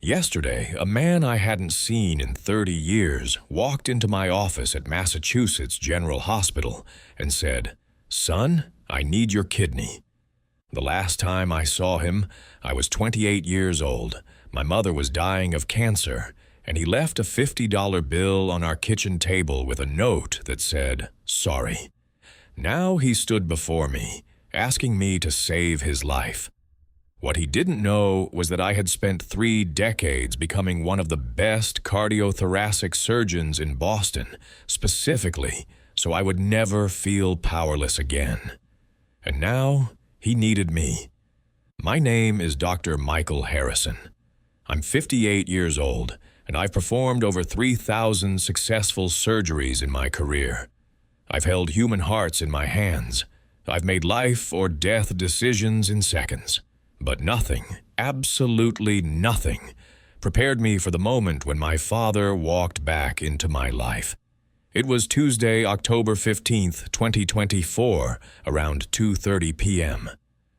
Yesterday, a man I hadn't seen in 30 years walked into my office at Massachusetts General Hospital and said, "Son, I need your kidney." The last time I saw him, I was 28 years old. My mother was dying of cancer, and he left a $50 bill on our kitchen table with a note that said, "Sorry." Now he stood before me, asking me to save his life. What he didn't know was that I had spent 3 decades becoming one of the best cardiothoracic surgeons in Boston, specifically so I would never feel powerless again. And now he needed me. My name is Dr. Michael Harrison. I'm 58 years old, and I've performed over 3,000 successful surgeries in my career. I've held human hearts in my hands. I've made life or death decisions in seconds. But nothing, absolutely nothing, prepared me for the moment when my father walked back into my life. It was Tuesday, October 15th, 2024, around 2:30 p.m.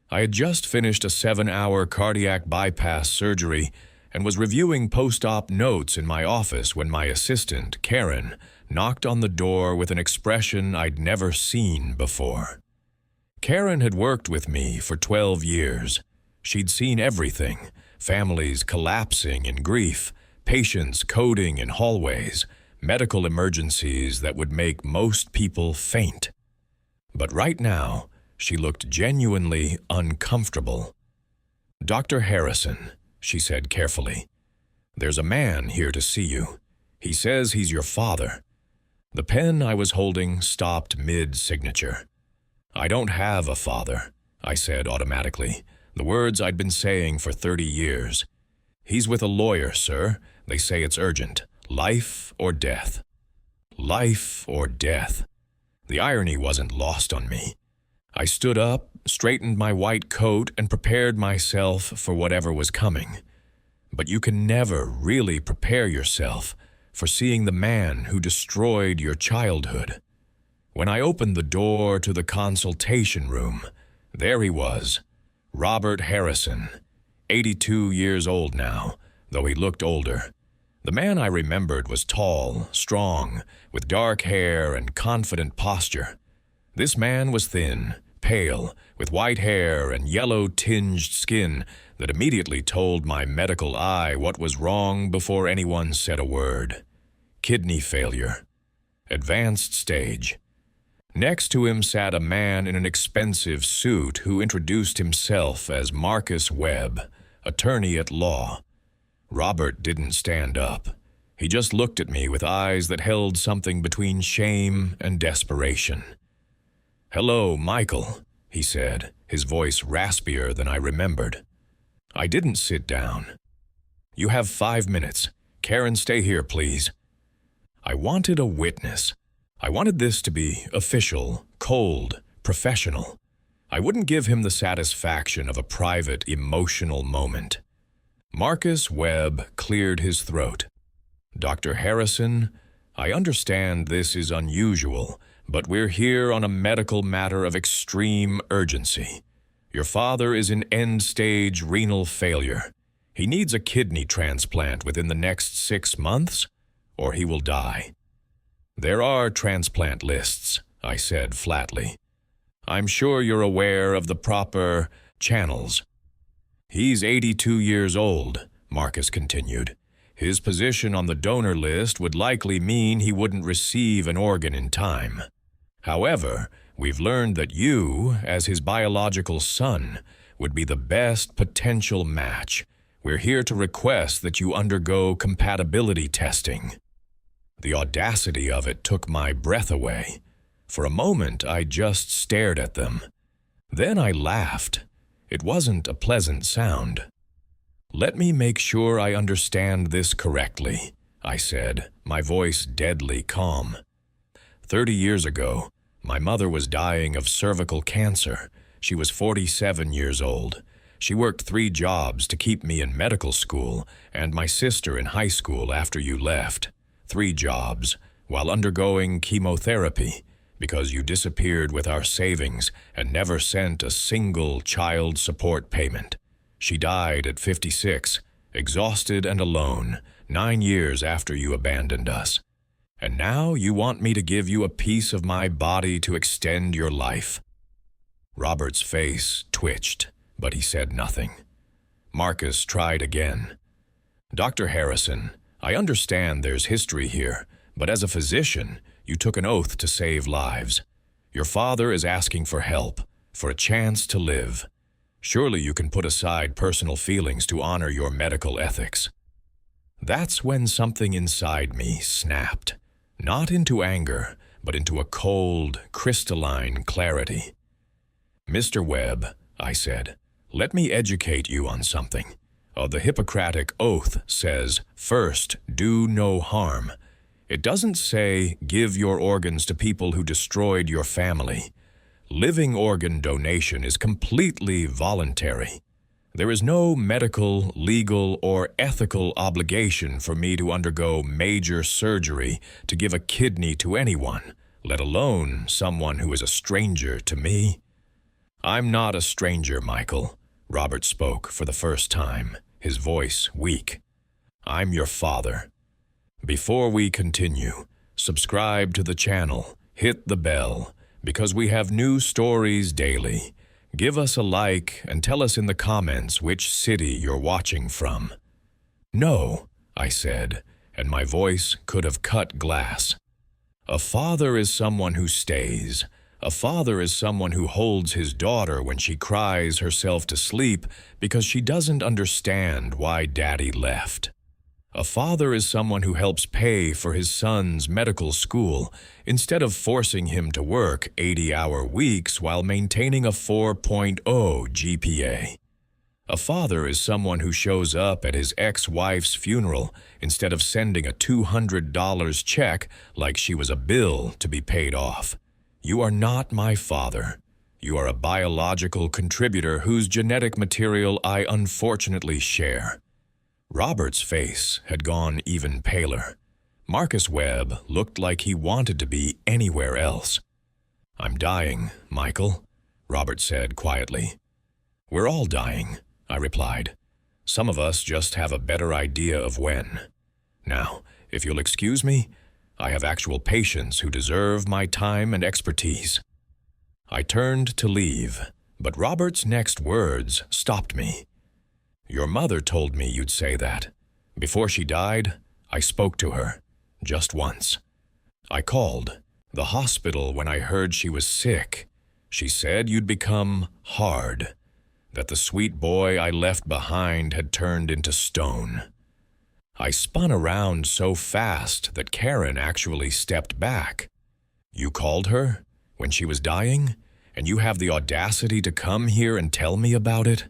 I had just finished a 7-hour cardiac bypass surgery and was reviewing post-op notes in my office when my assistant, Karen, knocked on the door with an expression I'd never seen before. Karen had worked with me for 12 years. She'd seen everything: families collapsing in grief, patients coding in hallways, medical emergencies that would make most people faint. But right now, she looked genuinely uncomfortable. "Dr. Harrison," she said carefully, "there's a man here to see you. He says he's your father." The pen I was holding stopped mid-signature. "I don't have a father," I said automatically, the words I'd been saying for 30 years. "He's with a lawyer, sir. They say it's urgent. Life or death." Life or death. The irony wasn't lost on me. I stood up, straightened my white coat, and prepared myself for whatever was coming. But you can never really prepare yourself for seeing the man who destroyed your childhood. When I opened the door to the consultation room, there he was, Robert Harrison, 82 years old now, though he looked older. The man I remembered was tall, strong, with dark hair and confident posture. This man was thin, pale, with white hair and yellow-tinged skin that immediately told my medical eye what was wrong before anyone said a word. Kidney failure. Advanced stage. Next to him sat a man in an expensive suit who introduced himself as Marcus Webb, attorney at law. Robert didn't stand up. He just looked at me with eyes that held something between shame and desperation. "Hello, Michael," he said, his voice raspier than I remembered. I didn't sit down. "You have 5 minutes. Karen, stay here, please." I wanted a witness. I wanted this to be official, cold, professional. I wouldn't give him the satisfaction of a private, emotional moment. Marcus Webb cleared his throat. "Dr. Harrison, I understand this is unusual, but we're here on a medical matter of extreme urgency. Your father is in end-stage renal failure. He needs a kidney transplant within the next 6 months, or he will die." "There are transplant lists," I said flatly. "I'm sure you're aware of the proper channels." "He's 82 years old," Marcus continued. "His position on the donor list would likely mean he wouldn't receive an organ in time. However, we've learned that you, as his biological son, would be the best potential match. We're here to request that you undergo compatibility testing." The audacity of it took my breath away. For a moment, I just stared at them. Then I laughed. It wasn't a pleasant sound. "Let me make sure I understand this correctly," I said, my voice deadly calm. 30 years ago, my mother was dying of cervical cancer. She was 47 years old. She worked 3 jobs to keep me in medical school and my sister in high school after you left. 3 jobs, while undergoing chemotherapy, because you disappeared with our savings and never sent a single child support payment. She died at 56, exhausted and alone, 9 years after you abandoned us. And now you want me to give you a piece of my body to extend your life." Robert's face twitched, but he said nothing. Marcus tried again. "Dr. Harrison, I understand there's history here, but as a physician, you took an oath to save lives. Your father is asking for help, for a chance to live. Surely you can put aside personal feelings to honor your medical ethics." That's when something inside me snapped, not into anger, but into a cold, crystalline clarity. "Mr. Webb," I said, "let me educate you on something. The Hippocratic Oath says, 'First, do no harm.' It doesn't say, 'Give your organs to people who destroyed your family.' Living organ donation is completely voluntary. There is no medical, legal, or ethical obligation for me to undergo major surgery to give a kidney to anyone, let alone someone who is a stranger to me." "I'm not a stranger, Michael," Robert spoke for the first time, his voice weak. "I'm your father. Before we continue, subscribe to the channel, hit the bell, because we have new stories daily. Give us a like and tell us in the comments which city you're watching from." "No," I said, and my voice could have cut glass. "A father is someone who stays. A father is someone who holds his daughter when she cries herself to sleep because she doesn't understand why daddy left. A father is someone who helps pay for his son's medical school instead of forcing him to work 80-hour weeks while maintaining a 4.0 GPA. A father is someone who shows up at his ex-wife's funeral instead of sending a $200 check like she was a bill to be paid off. You are not my father. You are a biological contributor whose genetic material I unfortunately share." Robert's face had gone even paler. Marcus Webb looked like he wanted to be anywhere else. "I'm dying, Michael," Robert said quietly. "We're all dying," I replied. "Some of us just have a better idea of when. Now, if you'll excuse me, I have actual patients who deserve my time and expertise." I turned to leave, but Robert's next words stopped me. "Your mother told me you'd say that. Before she died, I spoke to her, just once. I called the hospital when I heard she was sick. She said you'd become hard, that the sweet boy I left behind had turned into stone. I spun around so fast that Karen actually stepped back. You called her when she was dying, and you have the audacity to come here and tell me about it?"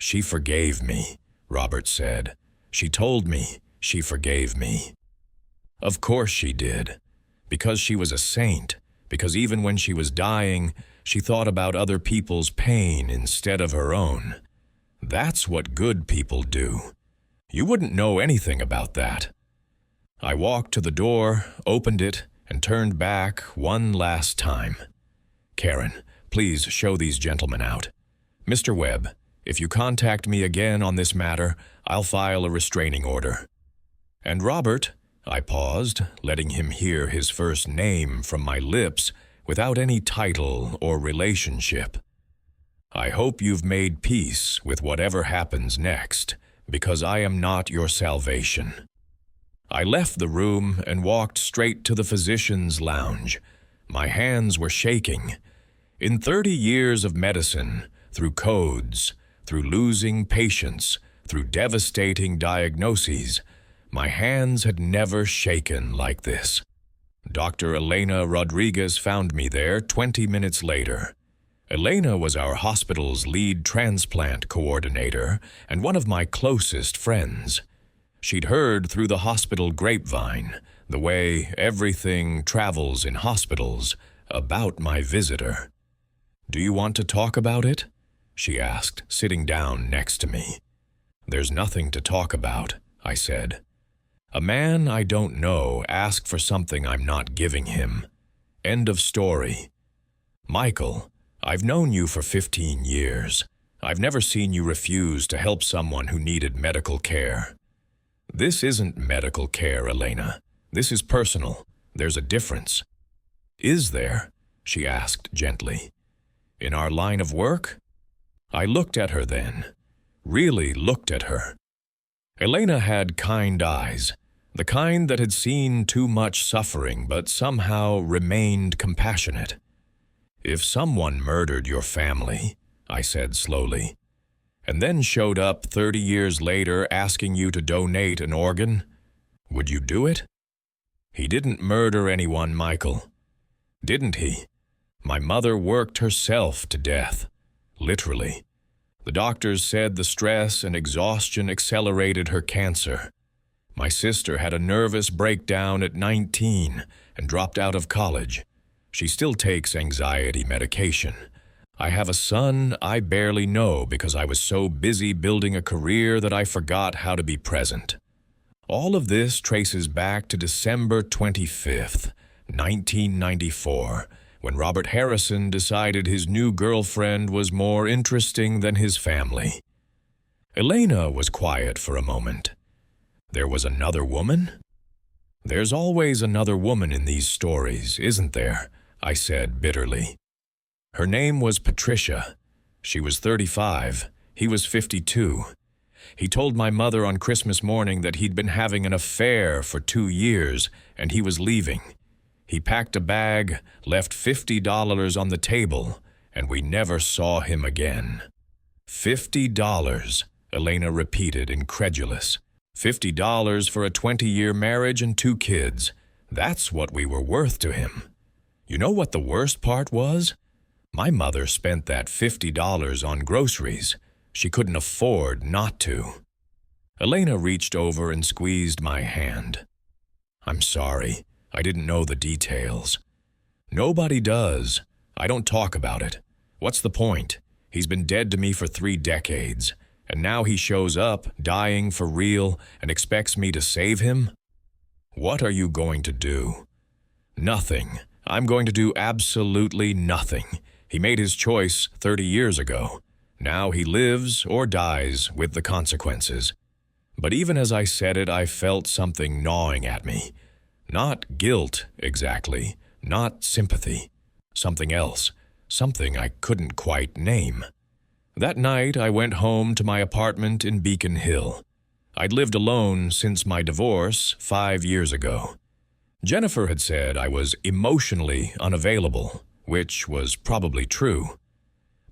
"She forgave me," Robert said. "She told me she forgave me." "Of course she did. Because she was a saint. Because even when she was dying, she thought about other people's pain instead of her own. That's what good people do. You wouldn't know anything about that." I walked to the door, opened it, and turned back one last time. "Karen, please show these gentlemen out. Mr. Webb, if you contact me again on this matter, I'll file a restraining order." "And Robert," I paused, letting him hear his first name from my lips without any title or relationship. "I hope you've made peace with whatever happens next, because I am not your salvation." I left the room and walked straight to the physician's lounge. My hands were shaking. In 30 years of medicine, through codes, through losing patients, through devastating diagnoses, my hands had never shaken like this. Dr. Elena Rodriguez found me there 20 minutes later. Elena was our hospital's lead transplant coordinator and one of my closest friends. She'd heard through the hospital grapevine, the way everything travels in hospitals, about my visitor. "Do you want to talk about it?" she asked, sitting down next to me. "There's nothing to talk about," I said. "A man I don't know asked for something I'm not giving him. End of story. Michael, I've known you for 15 years. I've never seen you refuse to help someone who needed medical care. This isn't medical care, Elena. This is personal. There's a difference. Is there? She asked gently. In our line of work? I looked at her then. Really looked at her. Elena had kind eyes, the kind that had seen too much suffering but somehow remained compassionate. If someone murdered your family, I said slowly, and then showed up 30 years later asking you to donate an organ, would you do it? He didn't murder anyone, Michael. Didn't he? My mother worked herself to death, literally. The doctors said the stress and exhaustion accelerated her cancer. My sister had a nervous breakdown at 19 and dropped out of college. She still takes anxiety medication. I have a son I barely know because I was so busy building a career that I forgot how to be present. All of this traces back to December 25th, 1994, when Robert Harrison decided his new girlfriend was more interesting than his family. Elena was quiet for a moment. There was another woman? There's always another woman in these stories, isn't there? I said bitterly. Her name was Patricia. She was 35. He was 52. He told my mother on Christmas morning that he'd been having an affair for 2 years and he was leaving. He packed a bag, left $50 on the table, and we never saw him again. $50, Elena repeated, incredulous. $50 for a 20-year marriage and 2 kids. That's what we were worth to him. You know what the worst part was? My mother spent that $50 on groceries. She couldn't afford not to. Elena reached over and squeezed my hand. I'm sorry. I didn't know the details. Nobody does. I don't talk about it. What's the point? He's been dead to me for 3 decades, and now he shows up, dying for real, and expects me to save him? What are you going to do? Nothing. I'm going to do absolutely nothing. He made his choice 30 years ago. Now he lives or dies with the consequences. But even as I said it, I felt something gnawing at me. Not guilt, exactly. Not sympathy. Something else. Something I couldn't quite name. That night, I went home to my apartment in Beacon Hill. I'd lived alone since my divorce 5 years ago. Jennifer had said I was emotionally unavailable, which was probably true.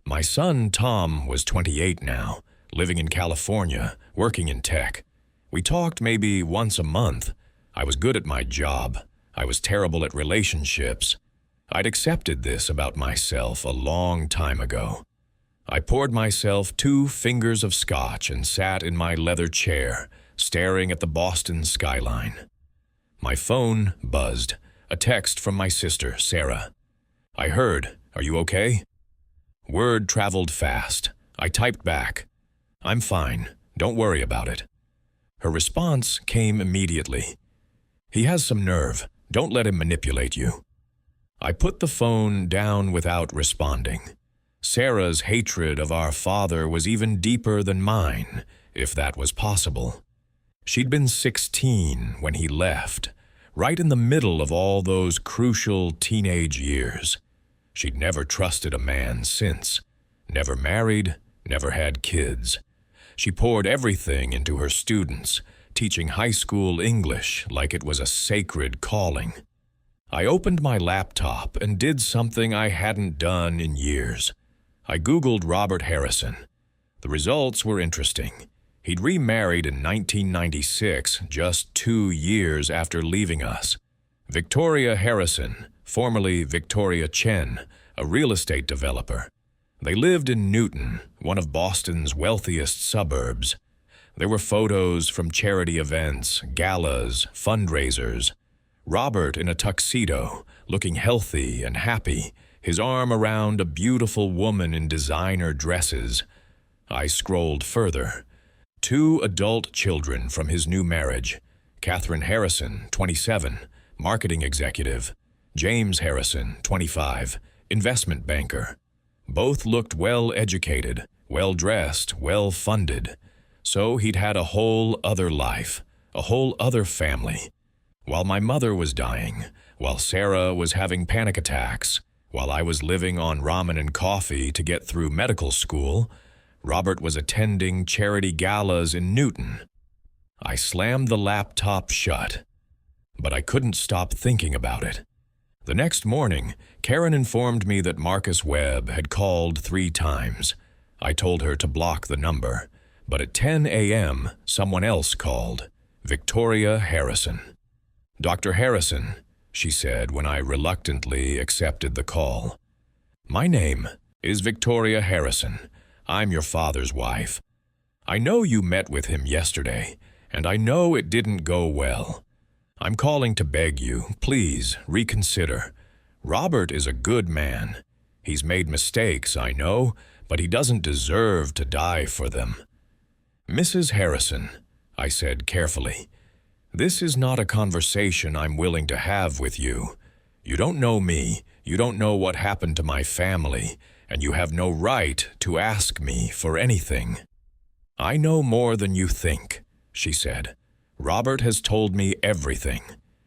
My son, Tom, was 28 now, living in California, working in tech. We talked maybe once a month. I was good at my job. I was terrible at relationships. I'd accepted this about myself a long time ago. I poured myself 2 fingers of scotch and sat in my leather chair, staring at the Boston skyline. My phone buzzed, a text from my sister, Sarah. I heard, "Are you okay?" Word traveled fast. I typed back, "I'm fine. Don't worry about it." Her response came immediately. "He has some nerve. Don't let him manipulate you." I put the phone down without responding. Sarah's hatred of our father was even deeper than mine, if that was possible. She'd been 16 when he left, right in the middle of all those crucial teenage years. She'd never trusted a man since. Never married, never had kids. She poured everything into her students, teaching high school English like it was a sacred calling. I opened my laptop and did something I hadn't done in years. I Googled Robert Harrison. The results were interesting. He'd remarried in 1996, just 2 years after leaving us. Victoria Harrison, formerly Victoria Chen, a real estate developer. They lived in Newton, one of Boston's wealthiest suburbs. There were photos from charity events, galas, fundraisers. Robert in a tuxedo, looking healthy and happy, his arm around a beautiful woman in designer dresses. I scrolled further. 2 adult children from his new marriage. Catherine Harrison, 27, marketing executive. James Harrison, 25, investment banker. Both looked well educated, well-dressed, well-funded. So he'd had a whole other life, a whole other family. While my mother was dying, while Sarah was having panic attacks, while I was living on ramen and coffee to get through medical school, Robert was attending charity galas in Newton. I slammed the laptop shut, but I couldn't stop thinking about it. The next morning, Karen informed me that Marcus Webb had called 3 times. I told her to block the number, but at 10 a.m., someone else called, Victoria Harrison. "Dr. Harrison," she said when I reluctantly accepted the call. "My name is Victoria Harrison. I'm your father's wife. I know you met with him yesterday, and I know it didn't go well. I'm calling to beg you, please reconsider. Robert is a good man. He's made mistakes, I know, but he doesn't deserve to die for them." "Mrs. Harrison," I said carefully, "this is not a conversation I'm willing to have with you. You don't know me, you don't know what happened to my family, and you have no right to ask me for anything." "I know more than you think," she said. "Robert has told me everything.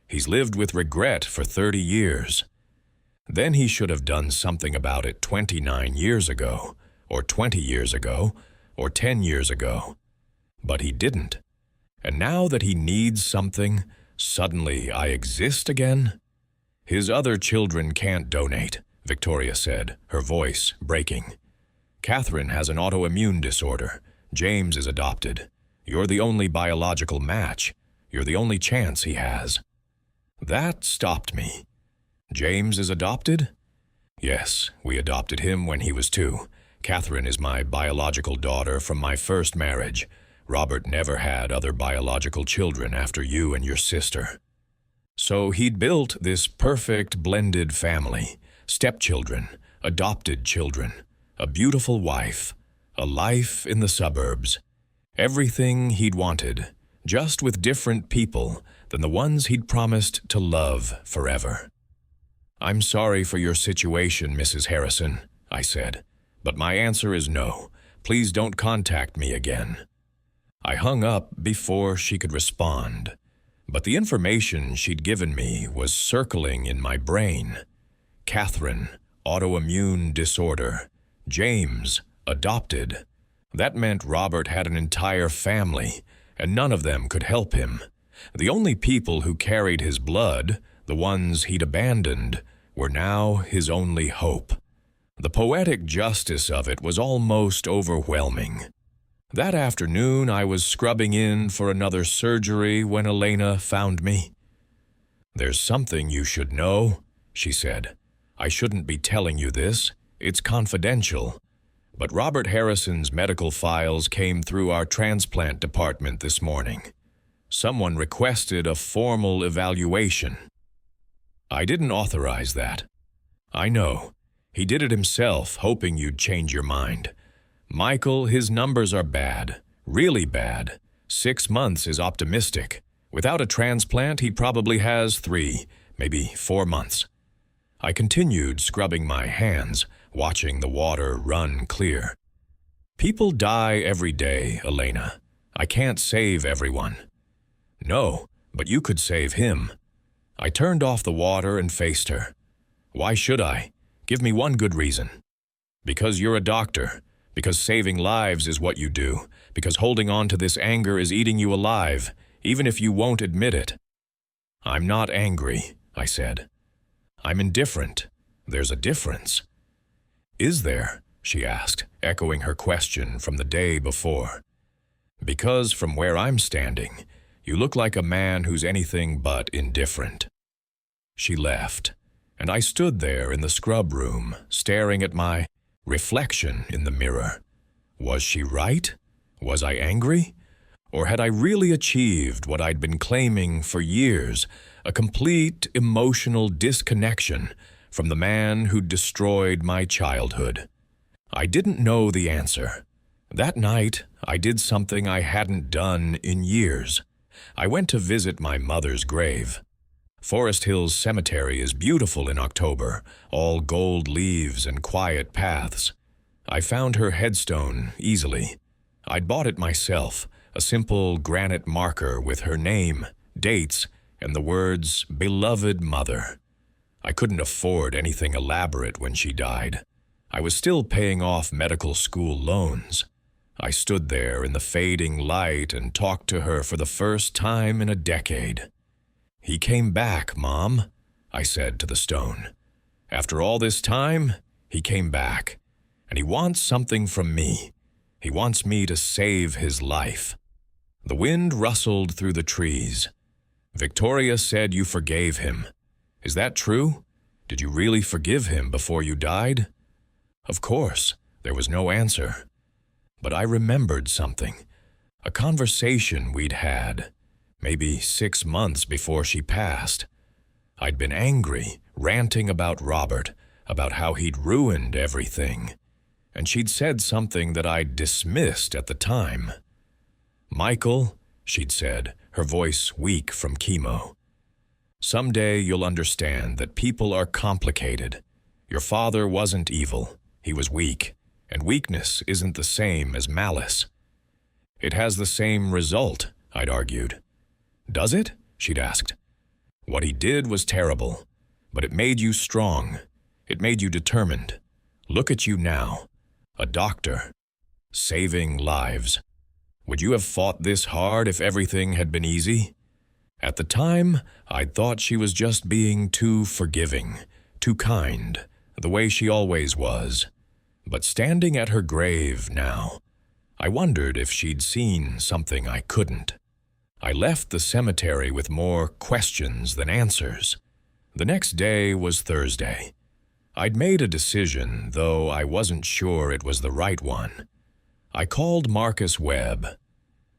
He's lived with regret for 30 years. Then he should have done something about it 29 years ago, or 20 years ago, or 10 years ago. But he didn't. And now that he needs something, suddenly I exist again?" "His other children can't donate," Victoria said, her voice breaking. "Catherine has an autoimmune disorder. James is adopted. You're the only biological match. You're the only chance he has." That stopped me. "James is adopted?" "Yes, we adopted him when he was 2. Catherine is my biological daughter from my first marriage. Robert never had other biological children after you and your sister." So he'd built this perfect blended family, stepchildren, adopted children, a beautiful wife, a life in the suburbs. Everything he'd wanted, just with different people than the ones he'd promised to love forever. "I'm sorry for your situation, Mrs. Harrison," I said, "but my answer is no. Please don't contact me again." I hung up before she could respond, but the information she'd given me was circling in my brain. Catherine, autoimmune disorder. James, adopted. That meant Robert had an entire family, and none of them could help him. The only people who carried his blood, the ones he'd abandoned, were now his only hope. The poetic justice of it was almost overwhelming. That afternoon, I was scrubbing in for another surgery when Elena found me. "There's something you should know," she said. "I shouldn't be telling you this. It's confidential. But Robert Harrison's medical files came through our transplant department this morning. Someone requested a formal evaluation." "I didn't authorize that." "I know. He did it himself, hoping you'd change your mind. Michael, his numbers are bad, really bad. 6 months is optimistic. Without a transplant, he probably has 3, maybe 4 months." I continued scrubbing my hands, watching the water run clear. "People die every day, Elena. I can't save everyone." "No, but you could save him." I turned off the water and faced her. "Why should I? Give me one good reason." "Because you're a doctor. Because saving lives is what you do. Because holding on to this anger is eating you alive, even if you won't admit it." "I'm not angry," I said. "I'm indifferent. There's a difference." "Is there?" she asked, echoing her question from the day before. "Because from where I'm standing, you look like a man who's anything but indifferent." She left, and I stood there in the scrub room, staring at my reflection in the mirror. Was she right? Was I angry? Or had I really achieved what I'd been claiming for years, a complete emotional disconnection from the man who'd destroyed my childhood? I didn't know the answer. That night, I did something I hadn't done in years. I went to visit my mother's grave. Forest Hills Cemetery is beautiful in October, all gold leaves and quiet paths. I found her headstone easily. I'd bought it myself, a simple granite marker with her name, dates, and the words, "Beloved Mother." I couldn't afford anything elaborate when she died. I was still paying off medical school loans. I stood there in the fading light and talked to her for the first time in a decade. "He came back, Mom," I said to the stone. "After all this time, he came back, and he wants something from me. He wants me to save his life." The wind rustled through the trees. "Victoria said you forgave him. Is that true? Did you really forgive him before you died?" Of course, there was no answer. But I remembered something, a conversation we'd had, maybe 6 months before she passed. I'd been angry, ranting about Robert, about how he'd ruined everything, and she'd said something that I'd dismissed at the time. "Michael," she'd said, her voice weak from chemo, "someday you'll understand that people are complicated. Your father wasn't evil, he was weak, and weakness isn't the same as malice." "It has the same result," I'd argued. "Does it?" she'd asked. "What he did was terrible, but it made you strong. It made you determined. Look at you now, a doctor, saving lives. Would you have fought this hard if everything had been easy?" At the time, I'd thought she was just being too forgiving, too kind, the way she always was. But standing at her grave now, I wondered if she'd seen something I couldn't. I left the cemetery with more questions than answers. The next day was Thursday. I'd made a decision, though I wasn't sure it was the right one. I called Marcus Webb.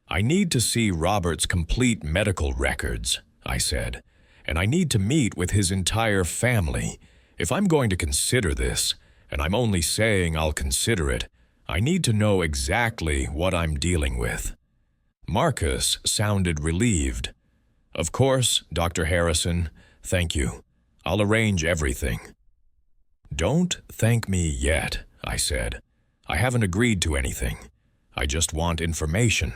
"I need to see Robert's complete medical records," I said, "and I need to meet with his entire family. If I'm going to consider this, and I'm only saying I'll consider it, I need to know exactly what I'm dealing with." Marcus sounded relieved. "Of course, Dr. Harrison. Thank you. I'll arrange everything." "Don't thank me yet," I said. "I haven't agreed to anything. I just want information."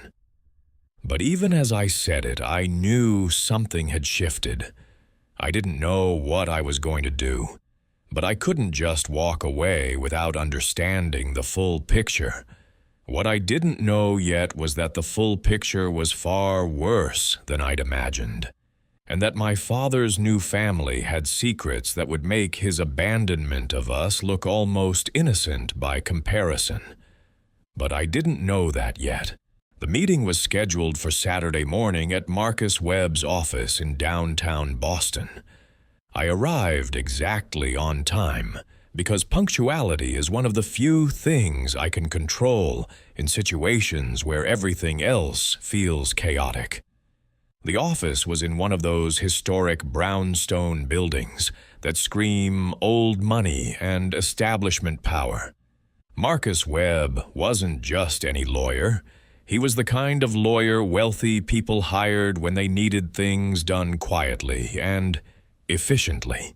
But even as I said it, I knew something had shifted. I didn't know what I was going to do, but I couldn't just walk away without understanding the full picture. What I didn't know yet was that the full picture was far worse than I'd imagined, and that my father's new family had secrets that would make his abandonment of us look almost innocent by comparison. But I didn't know that yet. The meeting was scheduled for Saturday morning at Marcus Webb's office in downtown Boston. I arrived exactly on time, because punctuality is one of the few things I can control in situations where everything else feels chaotic. The office was in one of those historic brownstone buildings that scream old money and establishment power. Marcus Webb wasn't just any lawyer. He was the kind of lawyer wealthy people hired when they needed things done quietly and efficiently.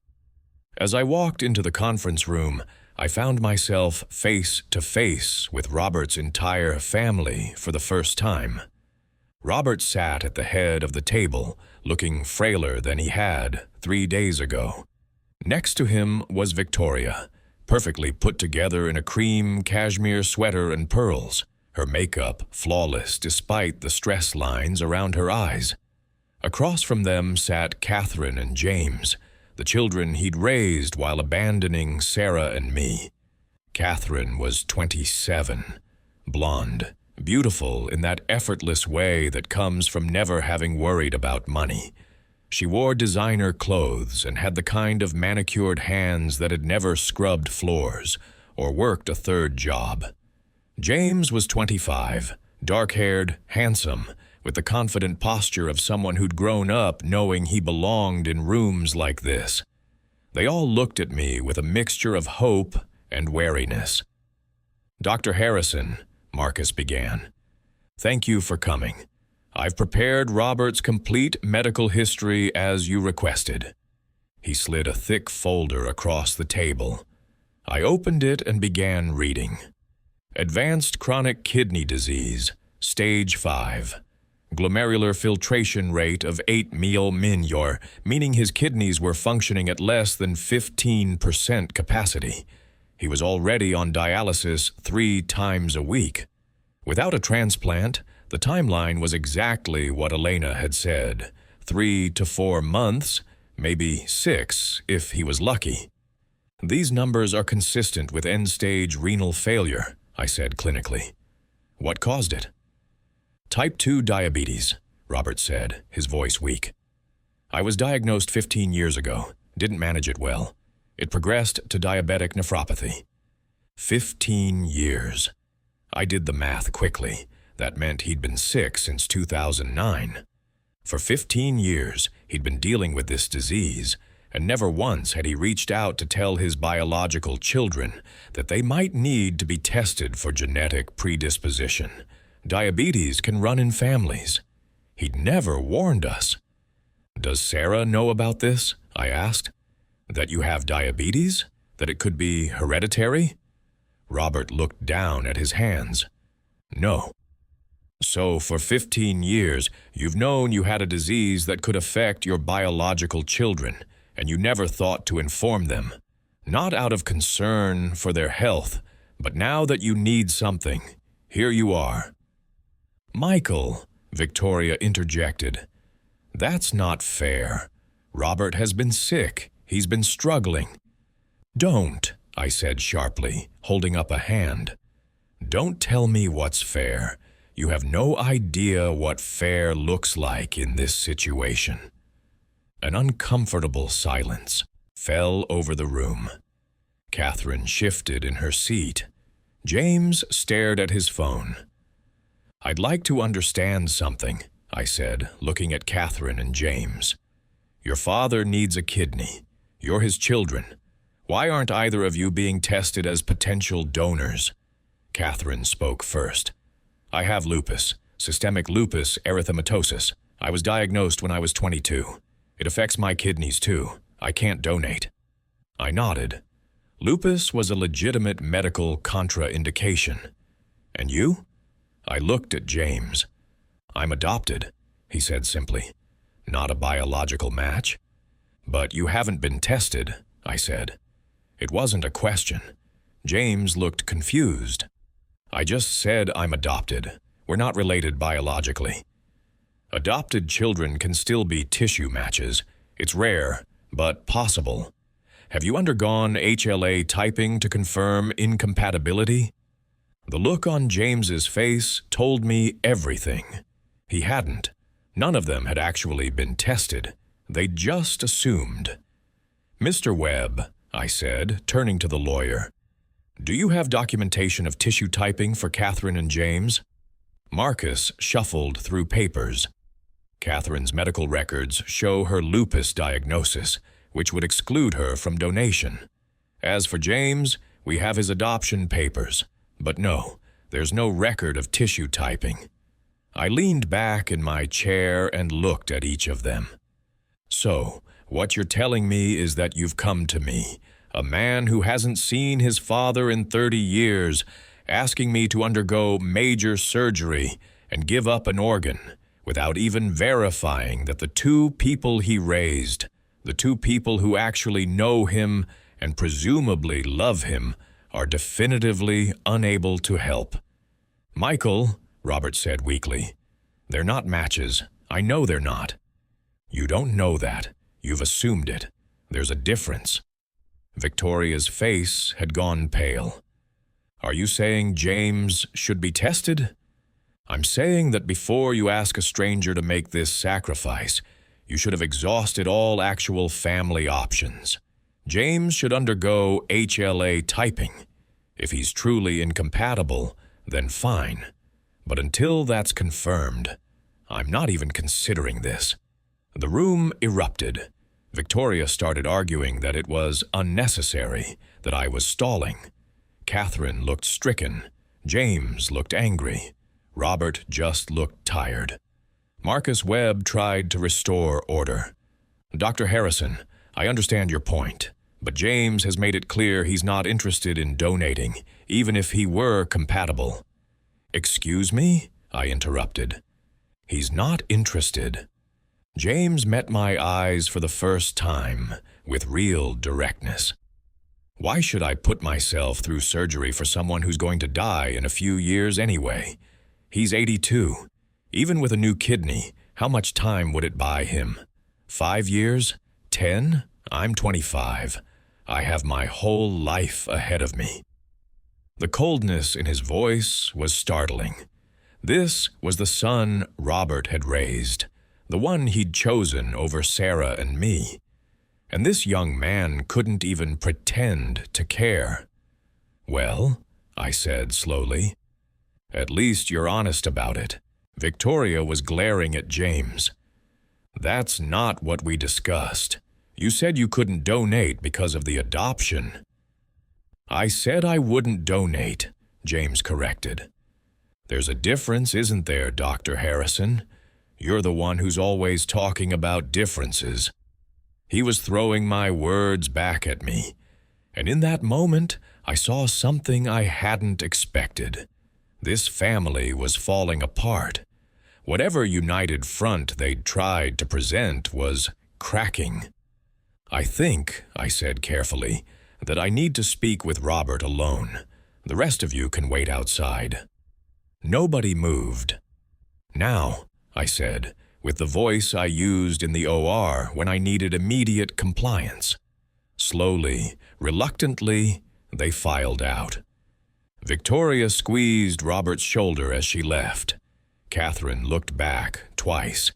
As I walked into the conference room, I found myself face to face with Robert's entire family for the first time. Robert sat at the head of the table, looking frailer than he had 3 days ago. Next to him was Victoria, perfectly put together in a cream cashmere sweater and pearls, her makeup flawless despite the stress lines around her eyes. Across from them sat Catherine and James, the children he'd raised while abandoning Sarah and me. Catherine was 27, blonde, beautiful in that effortless way that comes from never having worried about money. She wore designer clothes and had the kind of manicured hands that had never scrubbed floors or worked a third job. James was 25, dark-haired, handsome, with the confident posture of someone who'd grown up knowing he belonged in rooms like this. They all looked at me with a mixture of hope and wariness. "Dr. Harrison," Marcus began, "thank you for coming. I've prepared Robert's complete medical history as you requested." He slid a thick folder across the table. I opened it and began reading. Advanced chronic kidney disease, stage 5. Glomerular filtration rate of 8 ml/min, meaning his kidneys were functioning at less than 15% capacity. He was already on dialysis 3 times a week. Without a transplant, the timeline was exactly what Elena had said, 3 to 4 months, maybe 6 if he was lucky. These numbers are consistent with end-stage renal failure, I said clinically. What caused it? Type 2 diabetes, Robert said, his voice weak. I was diagnosed 15 years ago, didn't manage it well. It progressed to diabetic nephropathy. 15 years. I did the math quickly. That meant he'd been sick since 2009. For 15 years, he'd been dealing with this disease, and never once had he reached out to tell his biological children that they might need to be tested for genetic predisposition. Diabetes can run in families. He'd never warned us. Does Sarah know about this? I asked. That you have diabetes? That it could be hereditary? Robert looked down at his hands. No. So for 15 years, you've known you had a disease that could affect your biological children, and you never thought to inform them. Not out of concern for their health, but now that you need something, here you are. Michael, Victoria interjected. That's not fair. Robert has been sick. He's been struggling. Don't, I said sharply, holding up a hand. Don't tell me what's fair. You have no idea what fair looks like in this situation. An uncomfortable silence fell over the room. Catherine shifted in her seat. James stared at his phone. I'd like to understand something, I said, looking at Catherine and James. Your father needs a kidney. You're his children. Why aren't either of you being tested as potential donors? Catherine spoke first. I have lupus, systemic lupus erythematosus. I was diagnosed when I was 22. It affects my kidneys too. I can't donate. I nodded. Lupus was a legitimate medical contraindication. And you? I looked at James. I'm adopted, he said simply. Not a biological match. But you haven't been tested, I said. It wasn't a question. James looked confused. I just said I'm adopted. We're not related biologically. Adopted children can still be tissue matches. It's rare, but possible. Have you undergone HLA typing to confirm incompatibility? The look on James's face told me everything. He hadn't. None of them had actually been tested. They just assumed. Mr. Webb, I said, turning to the lawyer, do you have documentation of tissue typing for Catherine and James? Marcus shuffled through papers. Catherine's medical records show her lupus diagnosis, which would exclude her from donation. As for James, we have his adoption papers. But no, there's no record of tissue typing. I leaned back in my chair and looked at each of them. So, what you're telling me is that you've come to me, a man who hasn't seen his father in 30 years, asking me to undergo major surgery and give up an organ, without even verifying that the 2 people he raised, the 2 people who actually know him and presumably love him, are definitively unable to help. Michael, Robert said weakly, they're not matches. I know they're not. You don't know that. You've assumed it. There's a difference. Victoria's face had gone pale. Are you saying James should be tested? I'm saying that before you ask a stranger to make this sacrifice, you should have exhausted all actual family options. James should undergo HLA typing. If he's truly incompatible, then fine. But until that's confirmed, I'm not even considering this. The room erupted. Victoria started arguing that it was unnecessary, that I was stalling. Catherine looked stricken. James looked angry. Robert just looked tired. Marcus Webb tried to restore order. Dr. Harrison, I understand your point, but James has made it clear he's not interested in donating, even if he were compatible. Excuse me? I interrupted. He's not interested. James met my eyes for the first time with real directness. Why should I put myself through surgery for someone who's going to die in a few years anyway? He's 82. Even with a new kidney, how much time would it buy him? 5 years? 10? I'm 25. I have my whole life ahead of me. The coldness in his voice was startling. This was the son Robert had raised, the one he'd chosen over Sarah and me. And this young man couldn't even pretend to care. Well, I said slowly, at least you're honest about it. Victoria was glaring at James. That's not what we discussed. You said you couldn't donate because of the adoption. I said I wouldn't donate, James corrected. There's a difference, isn't there, Dr. Harrison? You're the one who's always talking about differences. He was throwing my words back at me, and in that moment, I saw something I hadn't expected. This family was falling apart. Whatever united front they'd tried to present was cracking. I think, I said carefully, that I need to speak with Robert alone. The rest of you can wait outside. Nobody moved. Now, I said, with the voice I used in the OR when I needed immediate compliance. Slowly, reluctantly, they filed out. Victoria squeezed Robert's shoulder as she left. Catherine looked back twice.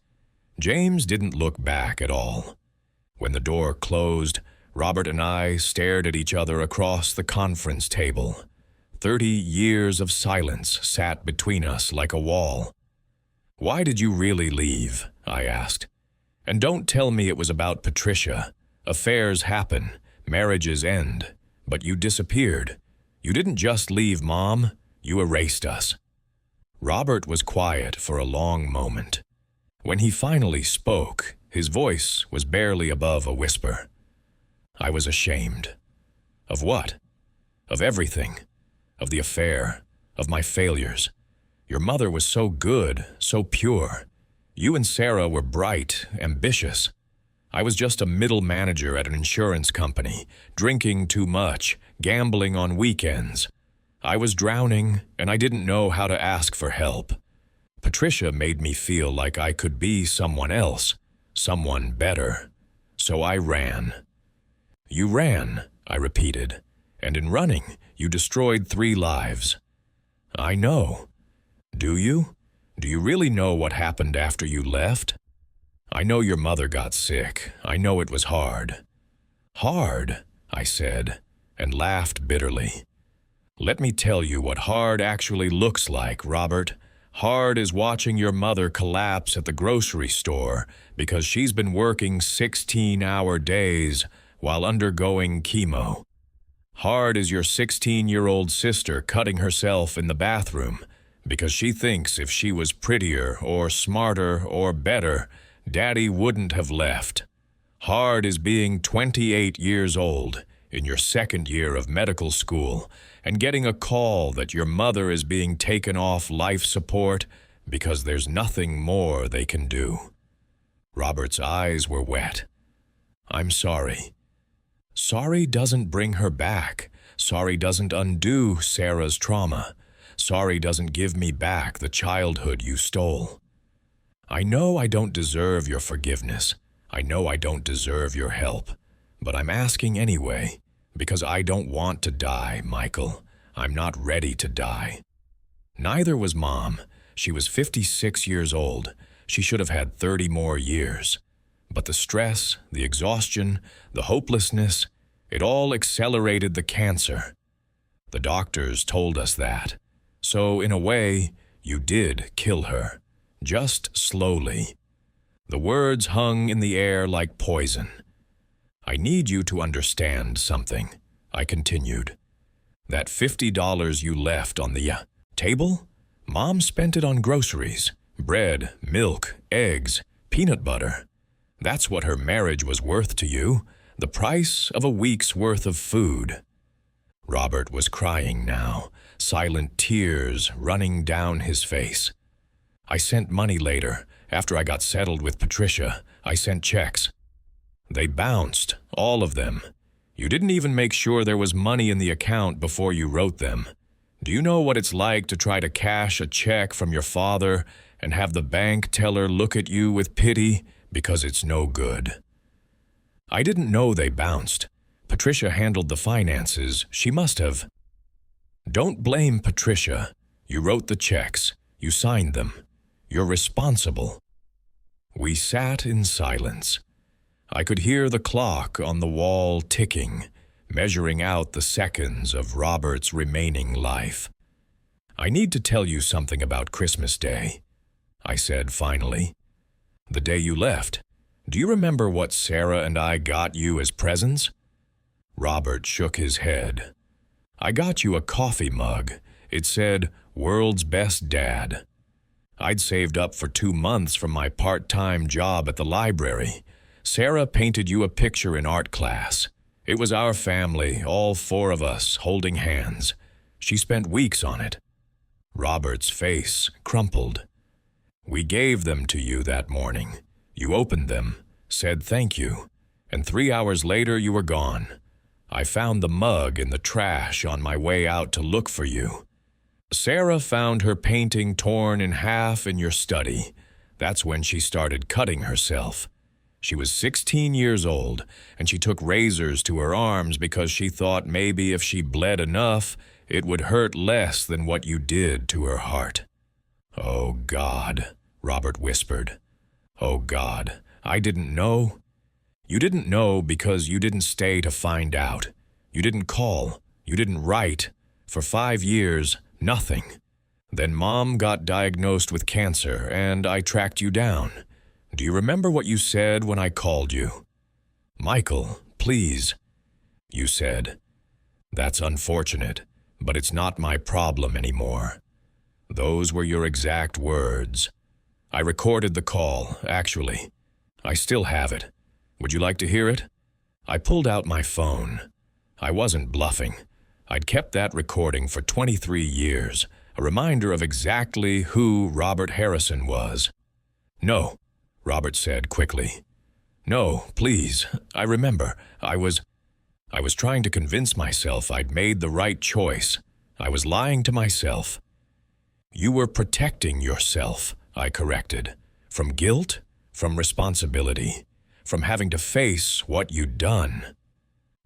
James didn't look back at all. When the door closed, Robert and I stared at each other across the conference table. 30 years of silence sat between us like a wall. Why did you really leave? I asked. And don't tell me it was about Patricia. Affairs happen, marriages end, but you disappeared. You didn't just leave Mom, you erased us. Robert was quiet for a long moment. When he finally spoke, his voice was barely above a whisper. I was ashamed. Of what? Of everything. Of the affair. Of my failures. Your mother was so good, so pure. You and Sarah were bright, ambitious. I was just a middle manager at an insurance company, drinking too much, gambling on weekends. I was drowning, and I didn't know how to ask for help. Patricia made me feel like I could be someone else, someone better. So I ran. You ran, I repeated, and in running, you destroyed 3 lives. I know. Do you? Do you really know what happened after you left? I know your mother got sick. I know it was hard. Hard, I said, and laughed bitterly. Let me tell you what hard actually looks like, Robert. Hard is watching your mother collapse at the grocery store because she's been working 16-hour days while undergoing chemo. Hard is your 16-year-old sister cutting herself in the bathroom because she thinks if she was prettier or smarter or better, Daddy wouldn't have left. Hard is being 28 years old in your 2nd year of medical school and getting a call that your mother is being taken off life support because there's nothing more they can do. Robert's eyes were wet. I'm sorry. Sorry doesn't bring her back. Sorry doesn't undo Sarah's trauma. Sorry doesn't give me back the childhood you stole. I know I don't deserve your forgiveness. I know I don't deserve your help. But I'm asking anyway, because I don't want to die, Michael. I'm not ready to die. Neither was Mom. She was 56 years old. She should have had 30 more years. But the stress, the exhaustion, the hopelessness, it all accelerated the cancer. The doctors told us that. So, in a way, you did kill her. Just slowly. The words hung in the air like poison. I need you to understand something, I continued. That $50 you left on the table? Mom spent it on groceries, bread, milk, eggs, peanut butter. That's what her marriage was worth to you, the price of a week's worth of food. Robert was crying now, silent tears running down his face. I sent money later. After I got settled with Patricia, I sent checks. They bounced, all of them. You didn't even make sure there was money in the account before you wrote them. Do you know what it's like to try to cash a check from your father and have the bank teller look at you with pity because it's no good? I didn't know they bounced. Patricia handled the finances. She must have. Don't blame Patricia. You wrote the checks. You signed them. You're responsible. We sat in silence. I could hear the clock on the wall ticking, measuring out the seconds of Robert's remaining life. I need to tell you something about Christmas Day, I said finally. The day you left. Do you remember what Sarah and I got you as presents? Robert shook his head. I got you a coffee mug. It said, "World's Best Dad." I'd saved up for 2 months from my part-time job at the library. Sarah painted you a picture in art class. It was our family, all 4 of us, holding hands. She spent weeks on it. Robert's face crumpled. We gave them to you that morning. You opened them, said thank you, and 3 hours later you were gone. I found the mug in the trash on my way out to look for you. Sarah found her painting torn in half in your study. That's when she started cutting herself. She was 16 years old, and she took razors to her arms because she thought maybe if she bled enough, it would hurt less than what you did to her heart. Oh, God, Robert whispered. Oh, God, I didn't know. You didn't know because you didn't stay to find out. You didn't call. You didn't write. For 5 years, nothing. Then Mom got diagnosed with cancer, and I tracked you down. Do you remember what you said when I called you? Michael, please, you said. That's unfortunate, but it's not my problem anymore. Those were your exact words. I recorded the call, actually. I still have it. Would you like to hear it? I pulled out my phone. I wasn't bluffing. I'd kept that recording for 23 years, a reminder of exactly who Robert Harrison was. No, Robert said quickly. No, please, I remember. I was trying to convince myself I'd made the right choice. I was lying to myself. You were protecting yourself, I corrected. From guilt, from responsibility, from having to face what you'd done.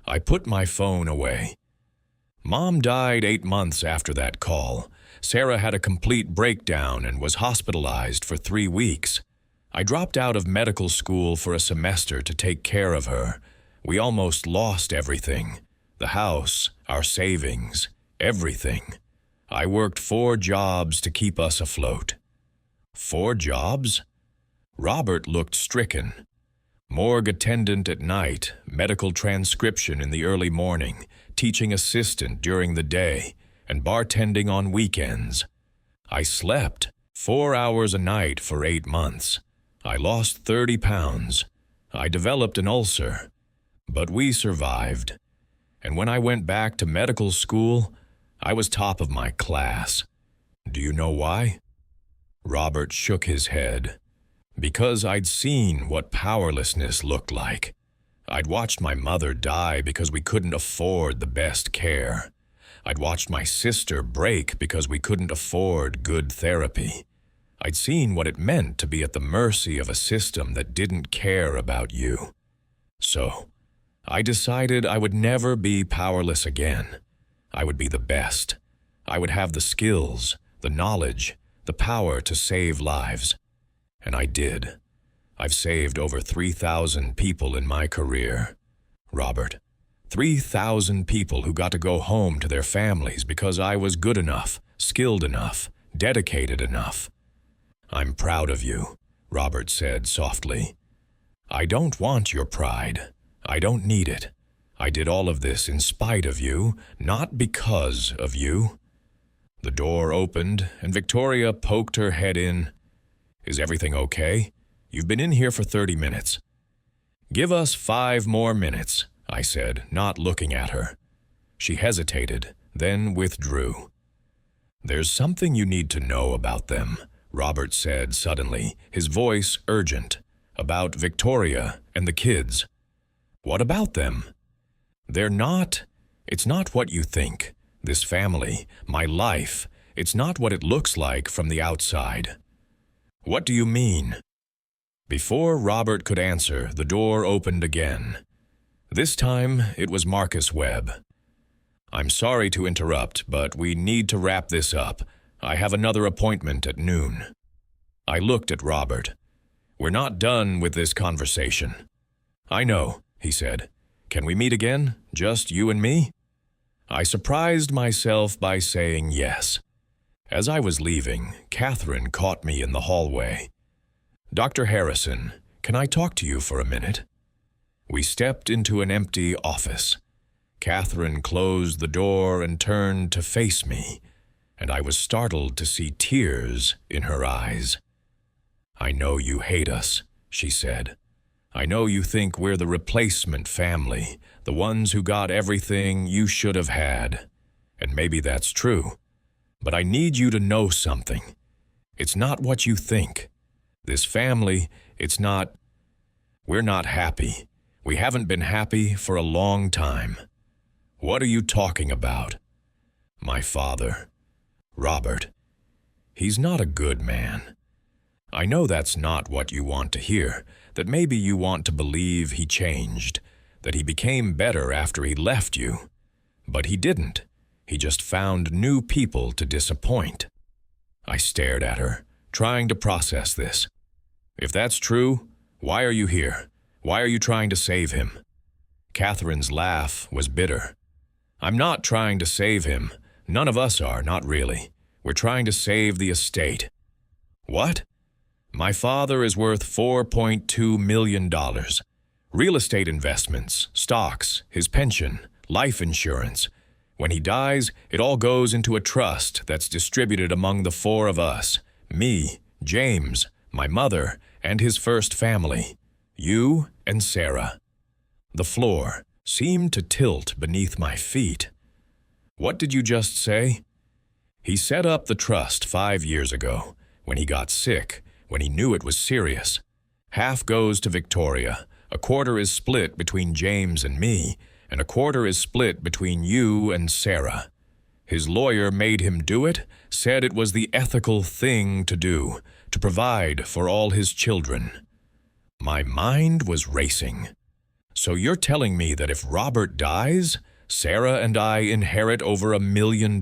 I put my phone away. Mom died 8 months after that call. Sarah had a complete breakdown and was hospitalized for 3 weeks. I dropped out of medical school for a semester to take care of her. We almost lost everything. The house, our savings, everything. I worked 4 jobs to keep us afloat. 4 jobs? Robert looked stricken. Morgue attendant at night, medical transcription in the early morning, teaching assistant during the day, and bartending on weekends. I slept 4 hours a night for 8 months. I lost 30 pounds. I developed an ulcer. But we survived. And when I went back to medical school, I was top of my class. Do you know why? Robert shook his head. Because I'd seen what powerlessness looked like. I'd watched my mother die because we couldn't afford the best care. I'd watched my sister break because we couldn't afford good therapy. I'd seen what it meant to be at the mercy of a system that didn't care about you. So, I decided I would never be powerless again. I would be the best. I would have the skills, the knowledge, the power to save lives. And I did. I've saved over 3,000 people in my career. Robert, 3,000 people who got to go home to their families because I was good enough, skilled enough, dedicated enough. I'm proud of you, Robert said softly. I don't want your pride. I don't need it. I did all of this in spite of you, not because of you. The door opened, and Victoria poked her head in. Is everything okay? You've been in here for 30 minutes. Give us 5 more minutes, I said, not looking at her. She hesitated, then withdrew. "There's something you need to know about them," Robert said suddenly, his voice urgent. "About Victoria and the kids." "What about them?" It's not what you think. This family, my life, it's not what it looks like from the outside." "What do you mean?" Before Robert could answer, the door opened again. This time, it was Marcus Webb. "I'm sorry to interrupt, but we need to wrap this up. I have another appointment at noon." I looked at Robert. "We're not done with this conversation." "I know," he said. "Can we meet again? Just you and me?" I surprised myself by saying yes. As I was leaving, Catherine caught me in the hallway. "Dr. Harrison, can I talk to you for a minute?" We stepped into an empty office. Catherine closed the door and turned to face me, and I was startled to see tears in her eyes. "I know you hate us," she said. "I know you think we're the replacement family, the ones who got everything you should have had. And maybe that's true. But I need you to know something. It's not what you think. This family, we're not happy. We haven't been happy for a long time." "What are you talking about?" "My father, Robert. He's not a good man. I know that's not what you want to hear, that maybe you want to believe he changed, that he became better after he left you. But he didn't. He just found new people to disappoint." I stared at her, trying to process this. "If that's true, why are you here? Why are you trying to save him?" Catherine's laugh was bitter. "I'm not trying to save him. None of us are, not really. We're trying to save the estate." "What?" "My father is worth $4.2 million. Real estate investments, stocks, his pension, life insurance. When he dies, it all goes into a trust that's distributed among the four of us. Me, James, my mother, and his first family. You and Sarah." The floor seemed to tilt beneath my feet. "What did you just say?" "He set up the trust 5 years ago, when he got sick, when he knew it was serious. Half goes to Victoria, a quarter is split between James and me, and a quarter is split between you and Sarah. His lawyer made him do it, said it was the ethical thing to do, to provide for all his children." My mind was racing. "So you're telling me that if Robert dies, Sarah and I inherit over $1 million?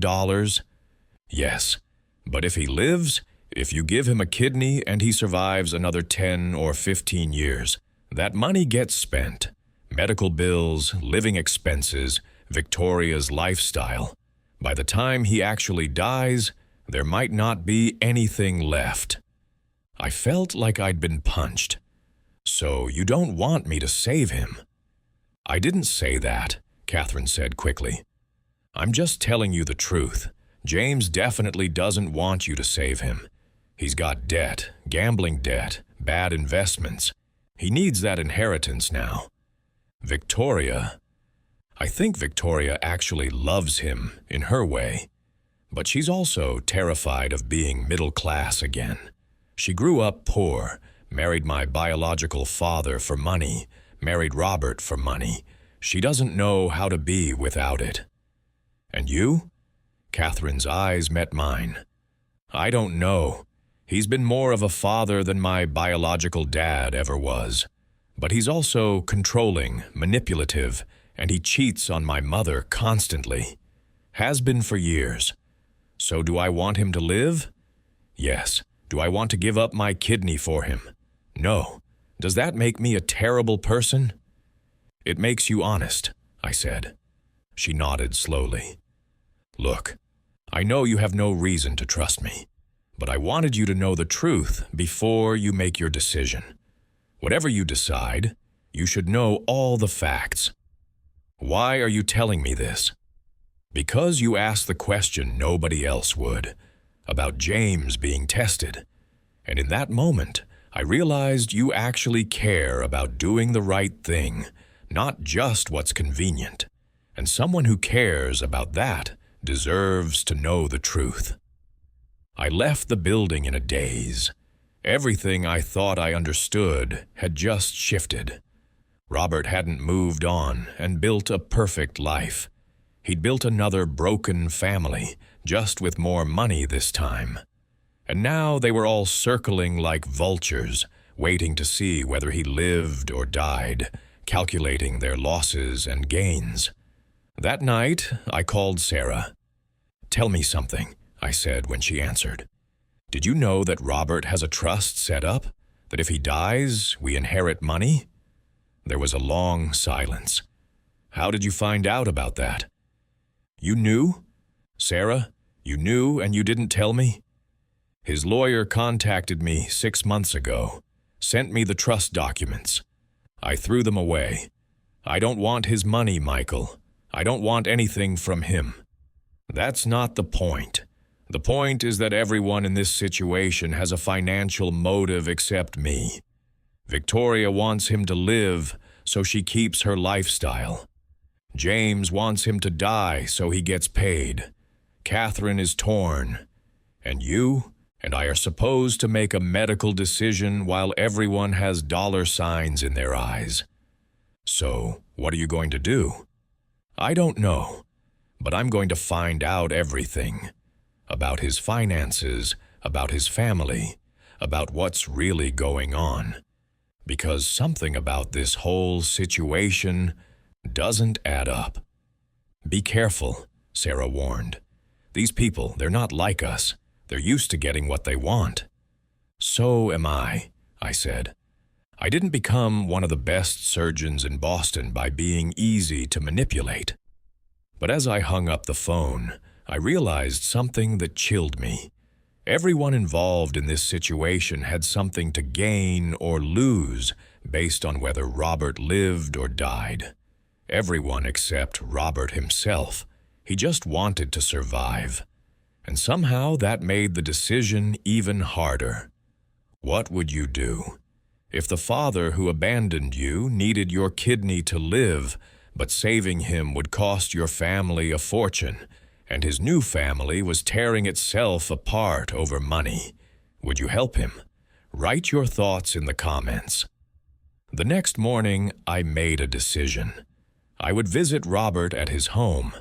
"Yes, but if he lives, if you give him a kidney and he survives another 10 or 15 years, that money gets spent. Medical bills, living expenses, Victoria's lifestyle. By the time he actually dies, there might not be anything left." I felt like I'd been punched. "So you don't want me to save him?" "I didn't say that," Catherine said quickly. "I'm just telling you the truth. James definitely doesn't want you to save him. He's got debt, gambling debt, bad investments. He needs that inheritance now. I think Victoria actually loves him in her way, but she's also terrified of being middle class again. She grew up poor, married my biological father for money, married Robert for money. She doesn't know how to be without it." "And you?" Catherine's eyes met mine. "I don't know. He's been more of a father than my biological dad ever was. But he's also controlling, manipulative, and he cheats on my mother constantly. Has been for years. So do I want him to live? Yes. Do I want to give up my kidney for him? No. Does that make me a terrible person?" "It makes you honest," I said. She nodded slowly. "Look, I know you have no reason to trust me, but I wanted you to know the truth before you make your decision. Whatever you decide, you should know all the facts." "Why are you telling me this?" "Because you asked the question nobody else would, about James being tested. And in that moment, I realized you actually care about doing the right thing, not just what's convenient. And someone who cares about that deserves to know the truth. I left the building in a daze. Everything I thought I understood had just shifted. Robert hadn't moved on and built a perfect life. He'd built another broken family, just with more money this time. And now they were all circling like vultures, waiting to see whether he lived or died, calculating their losses and gains. That night, I called Sarah. "Tell me something," I said when she answered. "Did you know that Robert has a trust set up? That if he dies, we inherit money?" There was a long silence. "How did you find out about that?" "You knew? Sarah, you knew and you didn't tell me?" "His lawyer contacted me 6 months ago, sent me the trust documents. I threw them away. I don't want his money, Michael. I don't want anything from him. That's not the point. The point is that everyone in this situation has a financial motive except me. Victoria wants him to live, so she keeps her lifestyle. James wants him to die, so he gets paid. Catherine is torn. And you and I are supposed to make a medical decision while everyone has dollar signs in their eyes. So, what are you going to do? I don't know, but I'm going to find out everything. About his finances, about his family, about what's really going on. Because something about this whole situation doesn't add up. Be careful, Sarah warned. These people, they're not like us. They're used to getting what they want. So am I said. I didn't become one of the best surgeons in Boston by being easy to manipulate. But as I hung up the phone, I realized something that chilled me. Everyone involved in this situation had something to gain or lose based on whether Robert lived or died. Everyone except Robert himself. He just wanted to survive. And somehow that made the decision even harder. What would you do? If the father who abandoned you needed your kidney to live, but saving him would cost your family a fortune, and his new family was tearing itself apart over money, would you help him? Write your thoughts in the comments. The next morning, I made a decision. I would visit Robert at his home.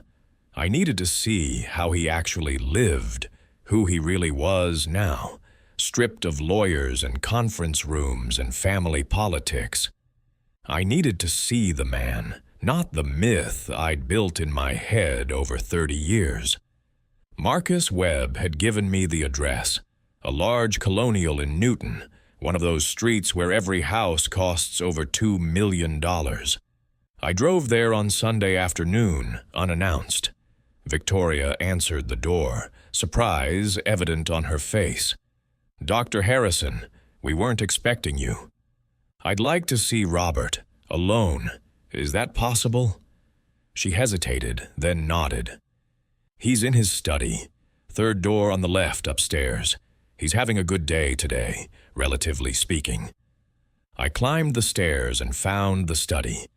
I needed to see how he actually lived, who he really was now, stripped of lawyers and conference rooms and family politics. I needed to see the man, not the myth I'd built in my head over 30 years. Marcus Webb had given me the address, a large colonial in Newton, one of those streets where every house costs over $2 million. I drove there on Sunday afternoon, unannounced. Victoria answered the door, surprise evident on her face. "Dr. Harrison, we weren't expecting you." "I'd like to see Robert, alone. Is that possible?" She hesitated, then nodded. "He's in his study, third door on the left upstairs. He's having a good day today, relatively speaking." I climbed the stairs and found the study.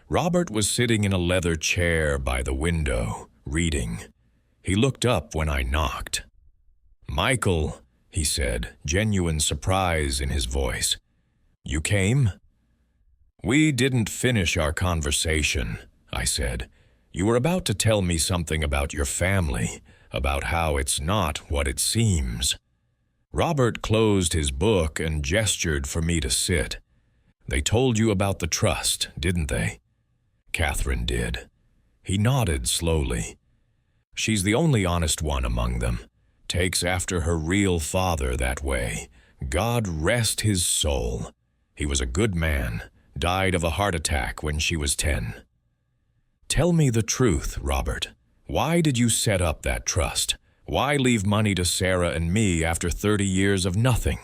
Robert was sitting in a leather chair by the window, reading. He looked up when I knocked. "Michael," he said, genuine surprise in his voice. "You came?" "We didn't finish our conversation," I said. "You were about to tell me something about your family, about how it's not what it seems." Robert closed his book and gestured for me to sit. "They told you about the trust, didn't they?" Catherine did. He nodded slowly. "She's the only honest one among them. Takes after her real father that way. God rest his soul. He was a good man. Died of a heart attack when she was 10. "Tell me the truth, Robert. Why did you set up that trust? Why leave money to Sarah and me after 30 years of nothing?"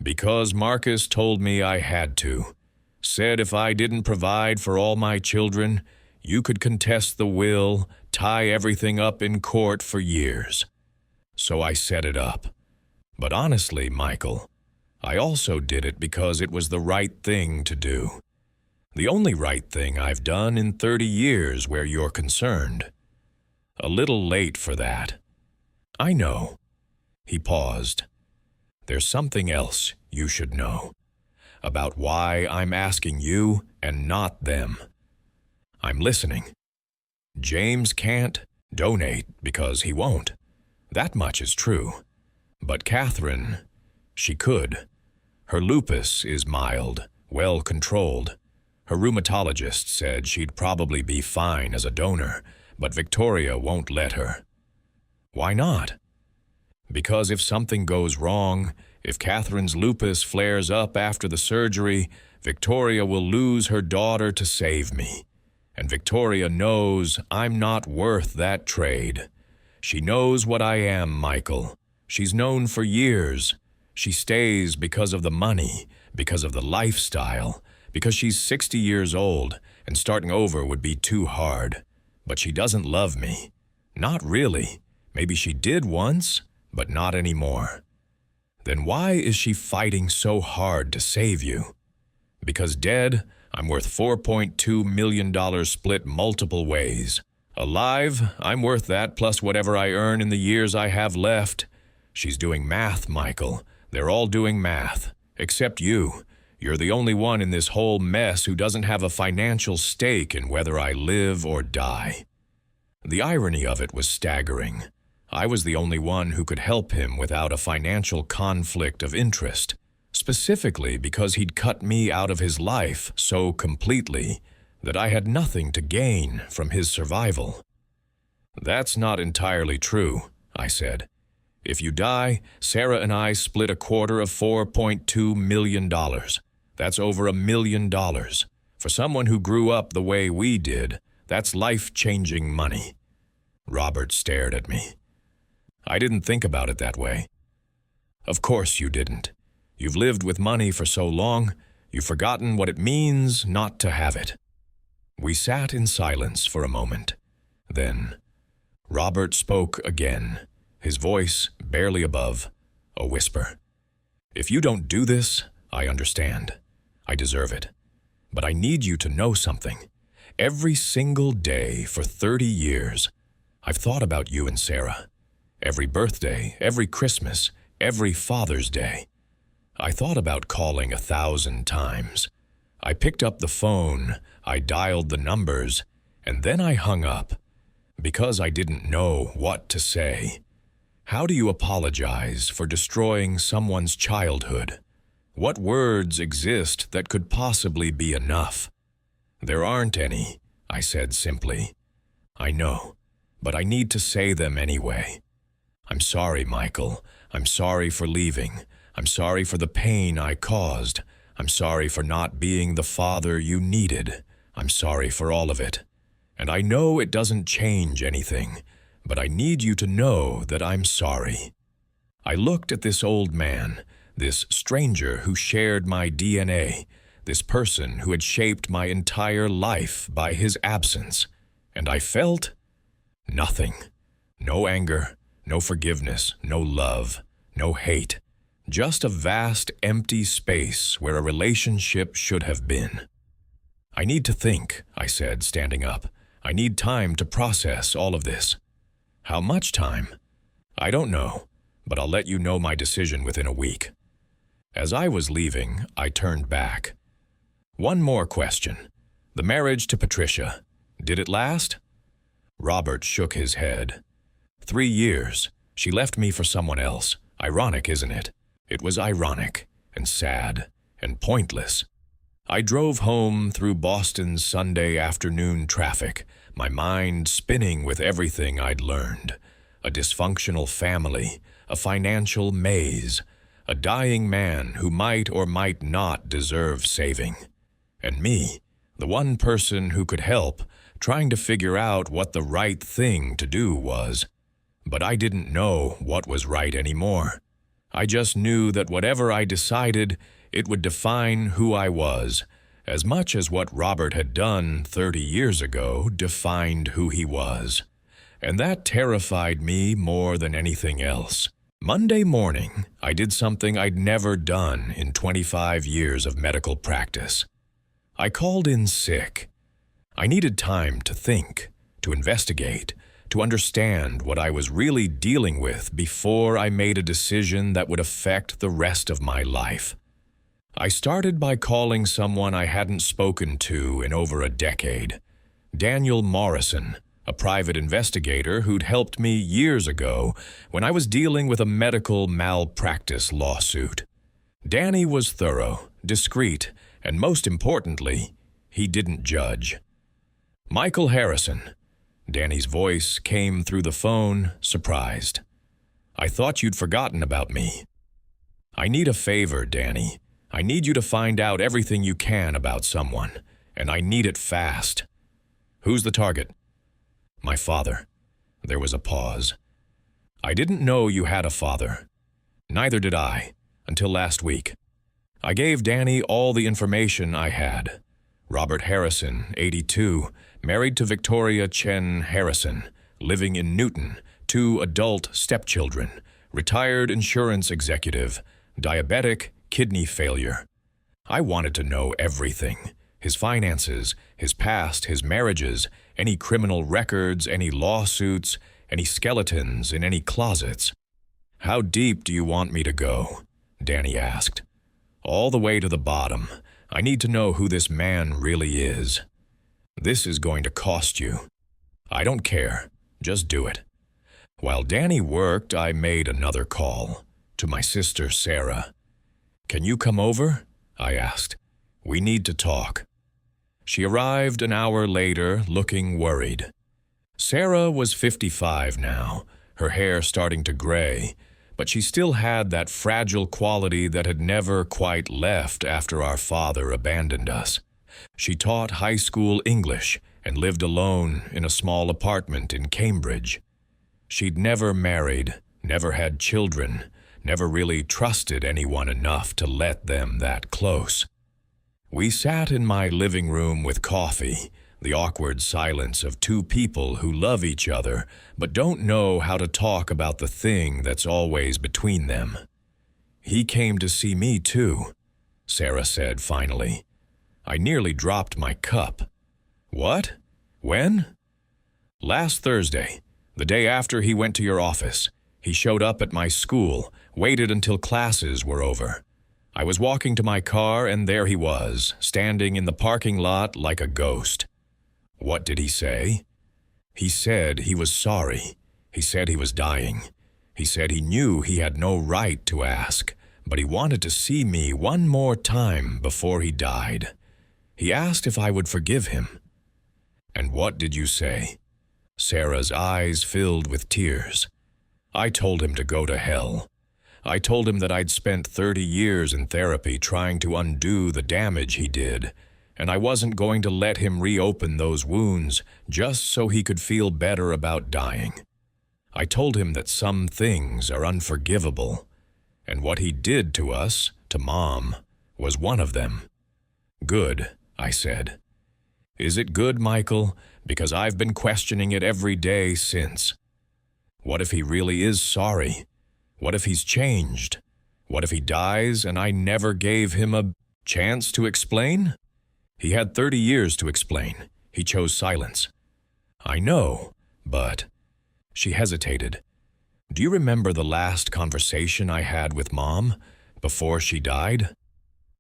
"Because Marcus told me I had to. Said if I didn't provide for all my children, you could contest the will, tie everything up in court for years. So I set it up. But honestly, Michael, I also did it because it was the right thing to do. The only right thing I've done in 30 years where you're concerned. A little late for that. I know." He paused. "There's something else you should know about why I'm asking you and not them. I'm listening. James can't donate because he won't. That much is true. But Catherine, she could. Her lupus is mild, well controlled. Her rheumatologist said she'd probably be fine as a donor, but Victoria won't let her." "Why not?" "Because if something goes wrong, if Catherine's lupus flares up after the surgery, Victoria will lose her daughter to save me. And Victoria knows I'm not worth that trade. She knows what I am, Michael. She's known for years. She stays because of the money, because of the lifestyle, because she's 60 years old, and starting over would be too hard. But she doesn't love me. Not really. Maybe she did once, but not anymore. Then why is she fighting so hard to save you? Because dead, I'm worth $4.2 million split multiple ways. Alive, I'm worth that plus whatever I earn in the years I have left. She's doing math, Michael. They're all doing math. Except you. You're the only one in this whole mess who doesn't have a financial stake in whether I live or die." The irony of it was staggering. I was the only one who could help him without a financial conflict of interest, specifically because he'd cut me out of his life so completely that I had nothing to gain from his survival. "That's not entirely true," I said. "If you die, Sarah and I split a quarter of $4.2 million. That's over $1 million. For someone who grew up the way we did, that's life-changing money." Robert stared at me. "I didn't think about it that way." "Of course you didn't. You've lived with money for so long, you've forgotten what it means not to have it." We sat in silence for a moment. Then Robert spoke again, his voice barely above a whisper. "If you don't do this, I understand. I deserve it. But I need you to know something. Every single day for 30 years, I've thought about you and Sarah. Every birthday, every Christmas, every Father's Day. I thought about calling 1,000 times. I picked up the phone, I dialed the numbers, and then I hung up because I didn't know what to say. How do you apologize for destroying someone's childhood? What words exist that could possibly be enough?" "There aren't any," I said simply. "I know, but I need to say them anyway. I'm sorry, Michael. I'm sorry for leaving. I'm sorry for the pain I caused. I'm sorry for not being the father you needed. I'm sorry for all of it. And I know it doesn't change anything, but I need you to know that I'm sorry." I looked at this old man, this stranger who shared my DNA, this person who had shaped my entire life by his absence, and I felt nothing. No anger, no forgiveness, no love, no hate. Just a vast, empty space where a relationship should have been. "I need to think," I said, standing up. "I need time to process all of this." "How much time?" "I don't know, but I'll let you know my decision within a week." As I was leaving, I turned back. "One more question. The marriage to Patricia, did it last?" Robert shook his head. 3 years. She left me for someone else. Ironic, isn't it? It was ironic, and sad, and pointless. I drove home through Boston's Sunday afternoon traffic, my mind spinning with everything I'd learned. A dysfunctional family, a financial maze, a dying man who might or might not deserve saving. And me, the one person who could help, trying to figure out what the right thing to do was. But I didn't know what was right anymore. I just knew that whatever I decided, it would define who I was, as much as what Robert had done 30 years ago defined who he was. And that terrified me more than anything else. Monday morning, I did something I'd never done in 25 years of medical practice. I called in sick. I needed time to think, to investigate, to understand what I was really dealing with before I made a decision that would affect the rest of my life. I started by calling someone I hadn't spoken to in over a decade, Daniel Morrison, a private investigator who'd helped me years ago when I was dealing with a medical malpractice lawsuit. Danny was thorough, discreet, and most importantly, he didn't judge. Michael Harrison. Danny's voice came through the phone, surprised. I thought you'd forgotten about me. I need a favor, Danny. I need you to find out everything you can about someone, and I need it fast. Who's the target? My father. There was a pause. I didn't know you had a father. Neither did I, until last week. I gave Danny all the information I had. Robert Harrison, 82, married to Victoria Chen Harrison, living in Newton, 2 adult stepchildren, retired insurance executive, diabetic, kidney failure. I wanted to know everything. His finances, his past, his marriages, any criminal records, any lawsuits, any skeletons in any closets. How deep do you want me to go? Danny asked. All the way to the bottom. I need to know who this man really is. This is going to cost you. I don't care. Just do it. While Danny worked, I made another call to my sister, Sarah. Can you come over? I asked. We need to talk. She arrived an hour later, looking worried. Sarah was 55 now, her hair starting to gray, but she still had that fragile quality that had never quite left after our father abandoned us. She taught high school English and lived alone in a small apartment in Cambridge. She'd never married, never had children, never really trusted anyone enough to let them that close. We sat in my living room with coffee, the awkward silence of 2 people who love each other but don't know how to talk about the thing that's always between them. He came to see me too, Sarah said finally. I nearly dropped my cup. What? When? Last Thursday, the day after he went to your office. He showed up at my school, waited until classes were over. I was walking to my car and there he was, standing in the parking lot like a ghost. What did he say? He said he was sorry. He said he was dying. He said he knew he had no right to ask, but he wanted to see me one more time before he died. He asked if I would forgive him. And what did you say? Sarah's eyes filled with tears. I told him to go to hell. I told him that I'd spent 30 years in therapy trying to undo the damage he did, and I wasn't going to let him reopen those wounds just so he could feel better about dying. I told him that some things are unforgivable, and what he did to us, to Mom, was one of them. Good, I said. Is it good, Michael? Because I've been questioning it every day since. What if he really is sorry? What if he's changed? What if he dies and I never gave him a chance to explain? He had 30 years to explain. He chose silence. I know, but... She hesitated. Do you remember the last conversation I had with Mom, before she died?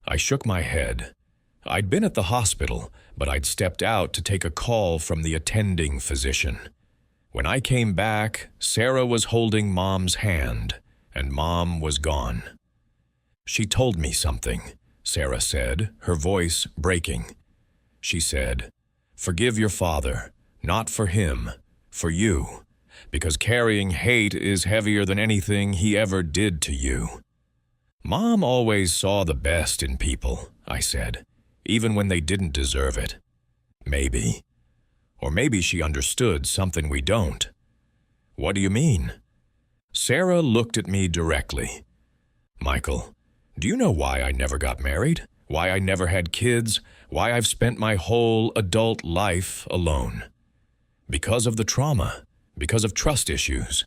I shook my head. I'd been at the hospital, but I'd stepped out to take a call from the attending physician. When I came back, Sarah was holding Mom's hand, and Mom was gone. She told me something, Sarah said, her voice breaking. She said, forgive your father, not for him, for you, because carrying hate is heavier than anything he ever did to you. Mom always saw the best in people, I said, even when they didn't deserve it. Maybe. Or maybe she understood something we don't. What do you mean? Sarah looked at me directly. Michael, do you know why I never got married? Why I never had kids? Why I've spent my whole adult life alone? Because of the trauma. Because of trust issues.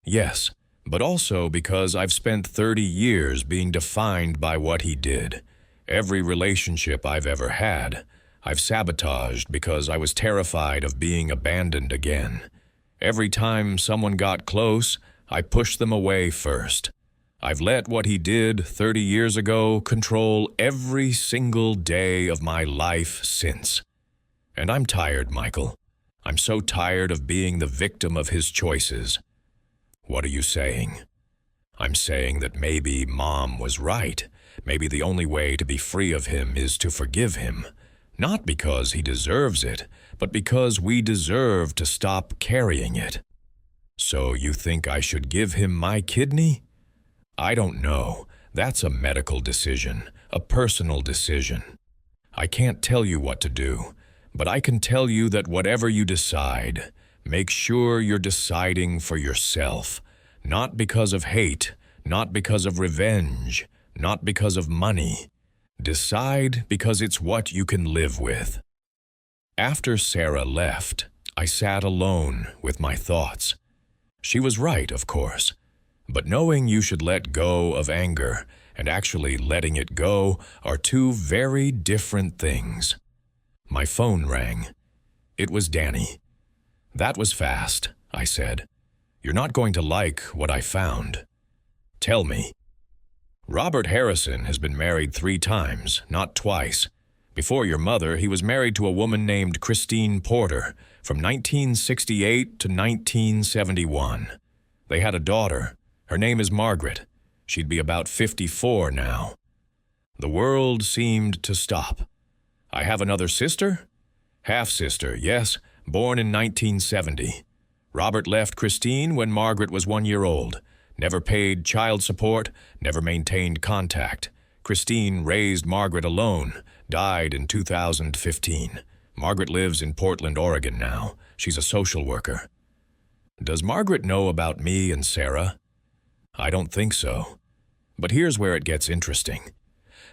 Yes, but also because I've spent 30 years being defined by what he did. Every relationship I've ever had, I've sabotaged because I was terrified of being abandoned again. Every time someone got close, I pushed them away first. I've let what he did 30 years ago control every single day of my life since. And I'm tired, Michael. I'm so tired of being the victim of his choices. What are you saying? I'm saying that maybe Mom was right. Maybe the only way to be free of him is to forgive him. Not because he deserves it, but because we deserve to stop carrying it. So you think I should give him my kidney? I don't know. That's a medical decision, a personal decision. I can't tell you what to do, but I can tell you that whatever you decide, make sure you're deciding for yourself, not because of hate, not because of revenge, not because of money. Decide because it's what you can live with. After Sarah left, I sat alone with my thoughts. She was right, of course. But knowing you should let go of anger and actually letting it go are two very different things. My phone rang. It was Danny. That was fast, I said. You're not going to like what I found. Tell me. Robert Harrison has been married 3 times, not twice. Before your mother, he was married to a woman named Christine Porter from 1968 to 1971. They had a daughter. Her name is Margaret. She'd be about 54 now. The world seemed to stop. I have another sister? Half-sister, yes, born in 1970. Robert left Christine when Margaret was 1 year old. Never paid child support, never maintained contact. Christine raised Margaret alone, died in 2015. Margaret lives in Portland, Oregon now. She's a social worker. Does Margaret know about me and Sarah? I don't think so. But here's where it gets interesting.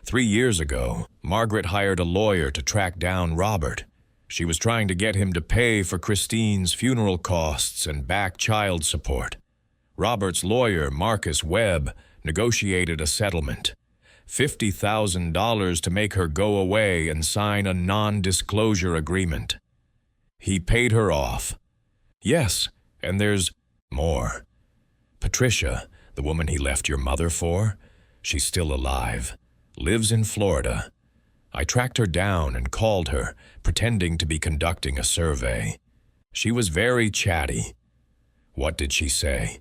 3 years ago, Margaret hired a lawyer to track down Robert. She was trying to get him to pay for Christine's funeral costs and back child support. Robert's lawyer, Marcus Webb, negotiated a settlement. $50,000 to make her go away and sign a non-disclosure agreement. He paid her off. Yes, and there's more. Patricia, the woman he left your mother for, she's still alive, lives in Florida. I tracked her down and called her, pretending to be conducting a survey. She was very chatty. What did she say?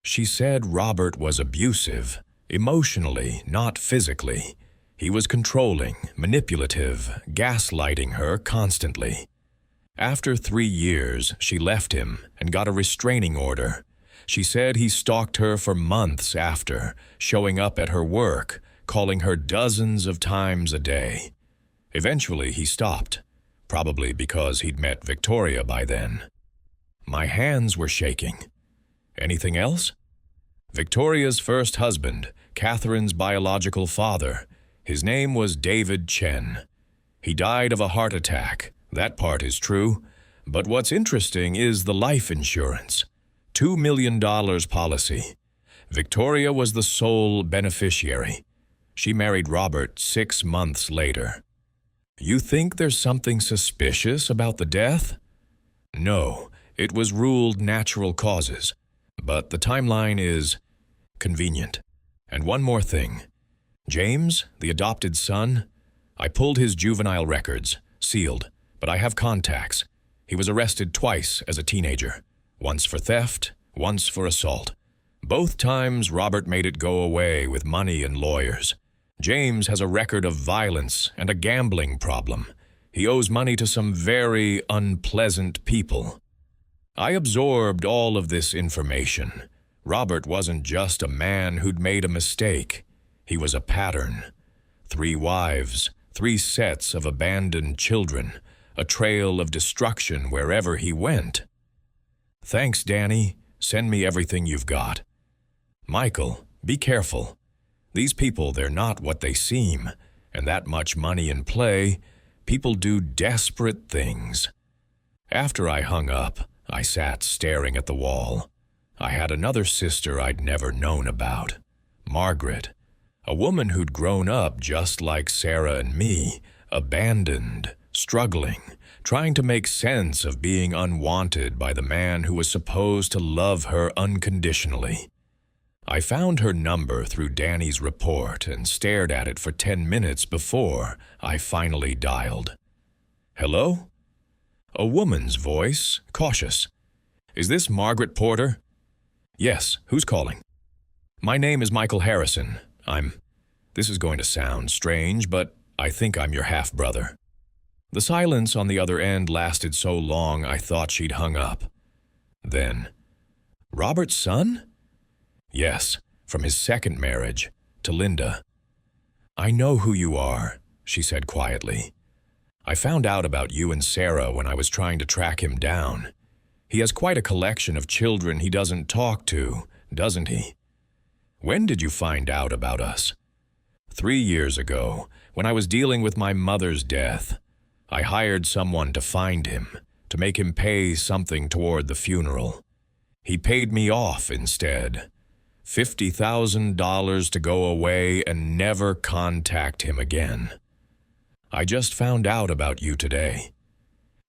She said Robert was abusive, emotionally, not physically. He was controlling, manipulative, gaslighting her constantly. After 3 years, she left him and got a restraining order. She said he stalked her for months after, showing up at her work, calling her dozens of times a day. Eventually, he stopped, probably because he'd met Victoria by then. My hands were shaking. Anything else? Victoria's first husband, Catherine's biological father. His name was David Chen. He died of a heart attack. That part is true. But what's interesting is the life insurance. $2 million policy. Victoria was the sole beneficiary. She married Robert 6 months later. You think there's something suspicious about the death? No, it was ruled natural causes. But the timeline is convenient. And one more thing. James, the adopted son, I pulled his juvenile records, sealed, but I have contacts. He was arrested twice as a teenager, once for theft, once for assault. Both times Robert made it go away with money and lawyers. James has a record of violence and a gambling problem. He owes money to some very unpleasant people. I absorbed all of this information. Robert wasn't just a man who'd made a mistake. He was a pattern. 3 wives, 3 sets of abandoned children, a trail of destruction wherever he went. Thanks, Danny. Send me everything you've got. Michael, be careful. These people, they're not what they seem, and that much money in play, people do desperate things. After I hung up, I sat staring at the wall. I had another sister I'd never known about, Margaret. A woman who'd grown up just like Sarah and me, abandoned, struggling, trying to make sense of being unwanted by the man who was supposed to love her unconditionally. I found her number through Danny's report and stared at it for 10 minutes before I finally dialed. Hello? A woman's voice, cautious. Is this Margaret Porter? Yes, who's calling? My name is Michael Harrison. This is going to sound strange, but I think I'm your half-brother. The silence on the other end lasted so long I thought she'd hung up. Then, Robert's son? Yes, from his second marriage, to Linda. I know who you are, she said quietly. I found out about you and Sarah when I was trying to track him down. He has quite a collection of children he doesn't talk to, doesn't he? When did you find out about us? 3 years ago, when I was dealing with my mother's death. I hired someone to find him, to make him pay something toward the funeral. He paid me off instead. $50,000 to go away and never contact him again. I just found out about you today.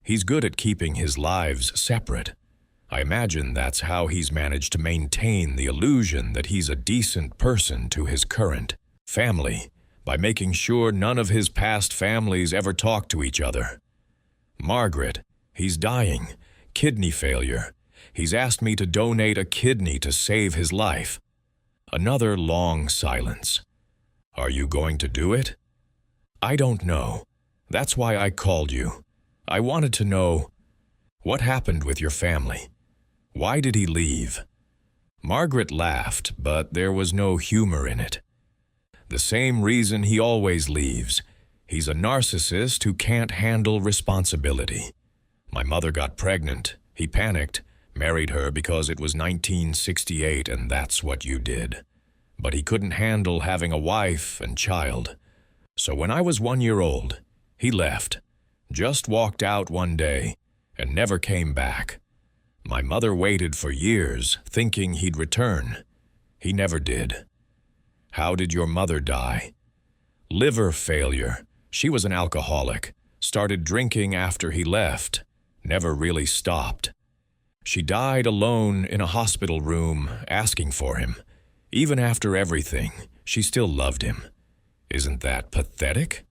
He's good at keeping his lives separate. I imagine that's how he's managed to maintain the illusion that he's a decent person to his current family, by making sure none of his past families ever talk to each other. Margaret, he's dying, kidney failure. He's asked me to donate a kidney to save his life. Another long silence. Are you going to do it? I don't know. That's why I called you. I wanted to know, what happened with your family? Why did he leave? Margaret laughed, but there was no humor in it. The same reason he always leaves. He's a narcissist who can't handle responsibility. My mother got pregnant. He panicked, married her because it was 1968 and that's what you did. But he couldn't handle having a wife and child. So when I was 1 year old, he left, just walked out one day, and never came back. My mother waited for years, thinking he'd return. He never did. How did your mother die? Liver failure. She was an alcoholic, started drinking after he left, never really stopped. She died alone in a hospital room, asking for him. Even after everything, she still loved him. Isn't that pathetic?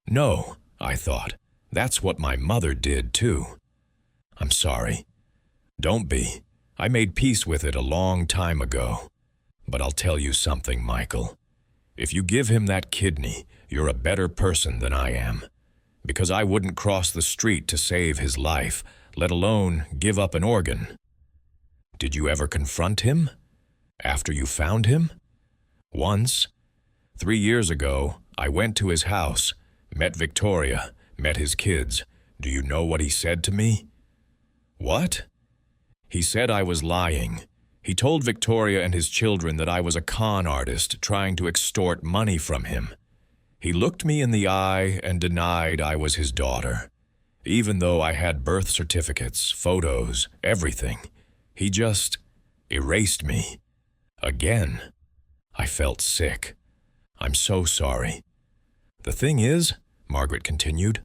No, I thought. That's what my mother did too. I'm sorry. Don't be. I made peace with it a long time ago. But I'll tell you something, Michael. If you give him that kidney, you're a better person than I am. Because I wouldn't cross the street to save his life, let alone give up an organ. Did you ever confront him? After you found him? Once. 3 years ago, I went to his house, met Victoria, met his kids. Do you know what he said to me? What? He said I was lying. He told Victoria and his children that I was a con artist trying to extort money from him. He looked me in the eye and denied I was his daughter. Even though I had birth certificates, photos, everything, he just erased me. Again. I felt sick. I'm so sorry. The thing is, Margaret continued,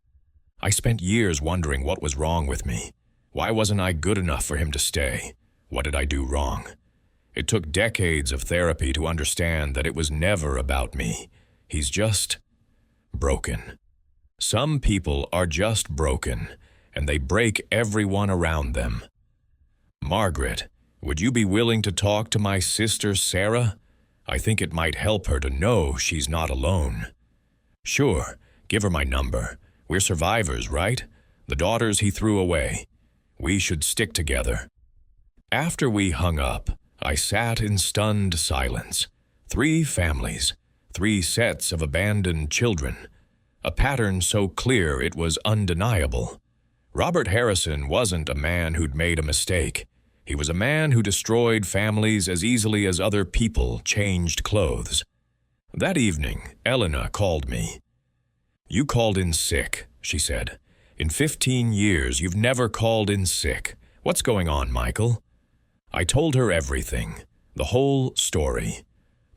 I spent years wondering what was wrong with me. Why wasn't I good enough for him to stay? What did I do wrong? It took decades of therapy to understand that it was never about me. He's just broken. Some people are just broken, and they break everyone around them. Margaret, would you be willing to talk to my sister Sarah? I think it might help her to know she's not alone. Sure, give her my number. We're survivors, right? The daughters he threw away. We should stick together. After we hung up, I sat in stunned silence. 3 families, 3 sets of abandoned children. A pattern so clear it was undeniable. Robert Harrison wasn't a man who'd made a mistake. He was a man who destroyed families as easily as other people changed clothes. That evening, Elena called me. You called in sick, she said. In 15 years, you've never called in sick. What's going on, Michael? I told her everything, the whole story.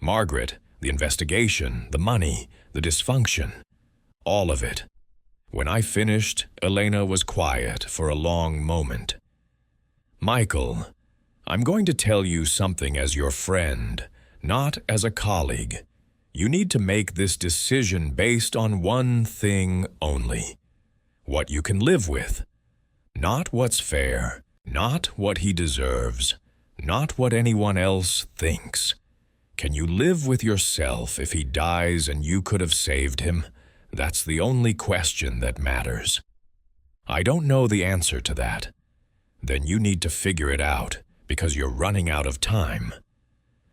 Margaret, the investigation, the money, the dysfunction, all of it. When I finished, Elena was quiet for a long moment. "Michael, I'm going to tell you something as your friend, not as a colleague. You need to make this decision based on one thing only: what you can live with. Not what's fair, not what he deserves, not what anyone else thinks. Can you live with yourself if he dies and you could have saved him? That's the only question that matters. I don't know the answer to that. Then you need to figure it out, because you're running out of time."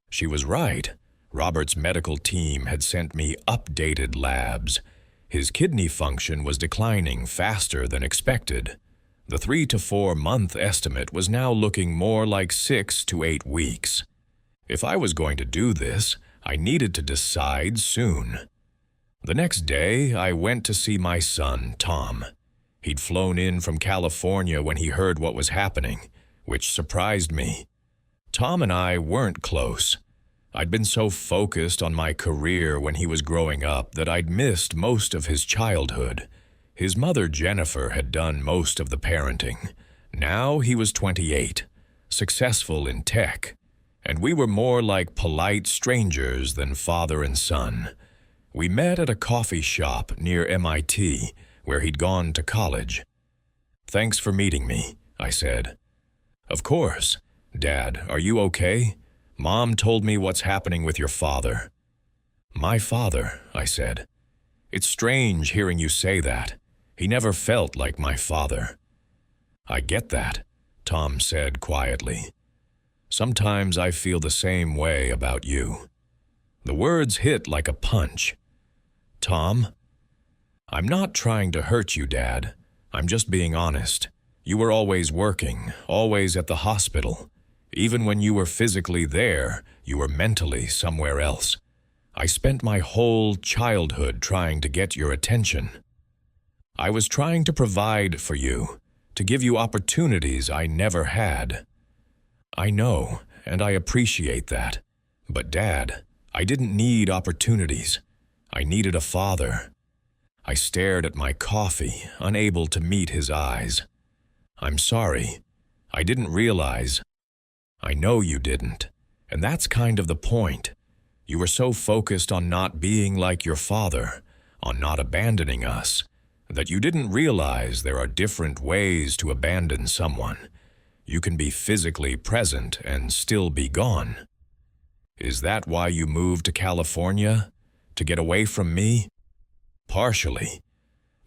She was right. Robert's medical team had sent me updated labs. His kidney function was declining faster than expected. The 3 to 4 month estimate was now looking more like 6 to 8 weeks. If I was going to do this, I needed to decide soon. The next day, I went to see my son, Tom. He'd flown in from California when he heard what was happening, which surprised me. Tom and I weren't close. I'd been so focused on my career when he was growing up that I'd missed most of his childhood. His mother, Jennifer, had done most of the parenting. Now he was 28, successful in tech, and we were more like polite strangers than father and son. We met at a coffee shop near MIT, where he'd gone to college. "Thanks for meeting me," I said. "Of course. Dad, are you okay? Mom told me what's happening with your father." "My father," I said. "It's strange hearing you say that. He never felt like my father." "I get that," Tom said quietly. "Sometimes I feel the same way about you." The words hit like a punch. "Tom, I'm not trying to hurt you, Dad. I'm just being honest. You were always working, always at the hospital. Even when you were physically there, you were mentally somewhere else. I spent my whole childhood trying to get your attention. I was trying to provide for you, to give you opportunities I never had. I know, and I appreciate that. But Dad, I didn't need opportunities. I needed a father." I stared at my coffee, unable to meet his eyes. "I'm sorry. I didn't realize." "I know you didn't, and that's kind of the point. You were so focused on not being like your father, on not abandoning us, that you didn't realize there are different ways to abandon someone. You can be physically present and still be gone. Is that why you moved to California? To get away from me?" "Partially,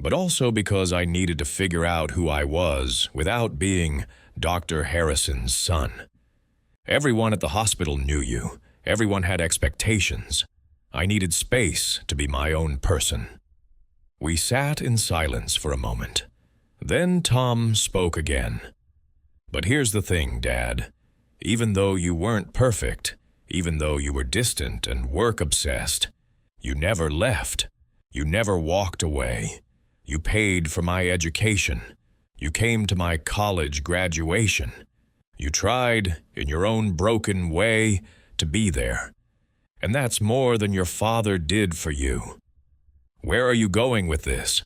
but also because I needed to figure out who I was without being Dr. Harrison's son. Everyone at the hospital knew you. Everyone had expectations. I needed space to be my own person." We sat in silence for a moment. Then Tom spoke again. "But here's the thing, Dad. Even though you weren't perfect, even though you were distant and work-obsessed, you never left. You never walked away. You paid for my education. You came to my college graduation. You tried, in your own broken way, to be there. And that's more than your father did for you." Where are you going with this?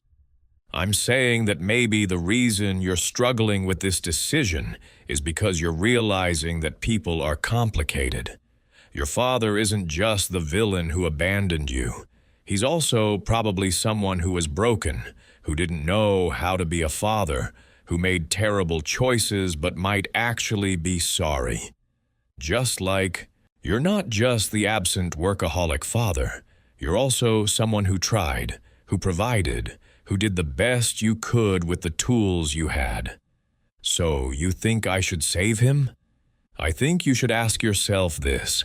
I'm saying that maybe the reason you're struggling with this decision is because you're realizing that people are complicated. Your father isn't just the villain who abandoned you. He's also probably someone who was broken, who didn't know how to be a father, who made terrible choices but might actually be sorry. Just like, you're not just the absent workaholic father. You're also someone who tried, who provided, who did the best you could with the tools you had. So you think I should save him? I think you should ask yourself this.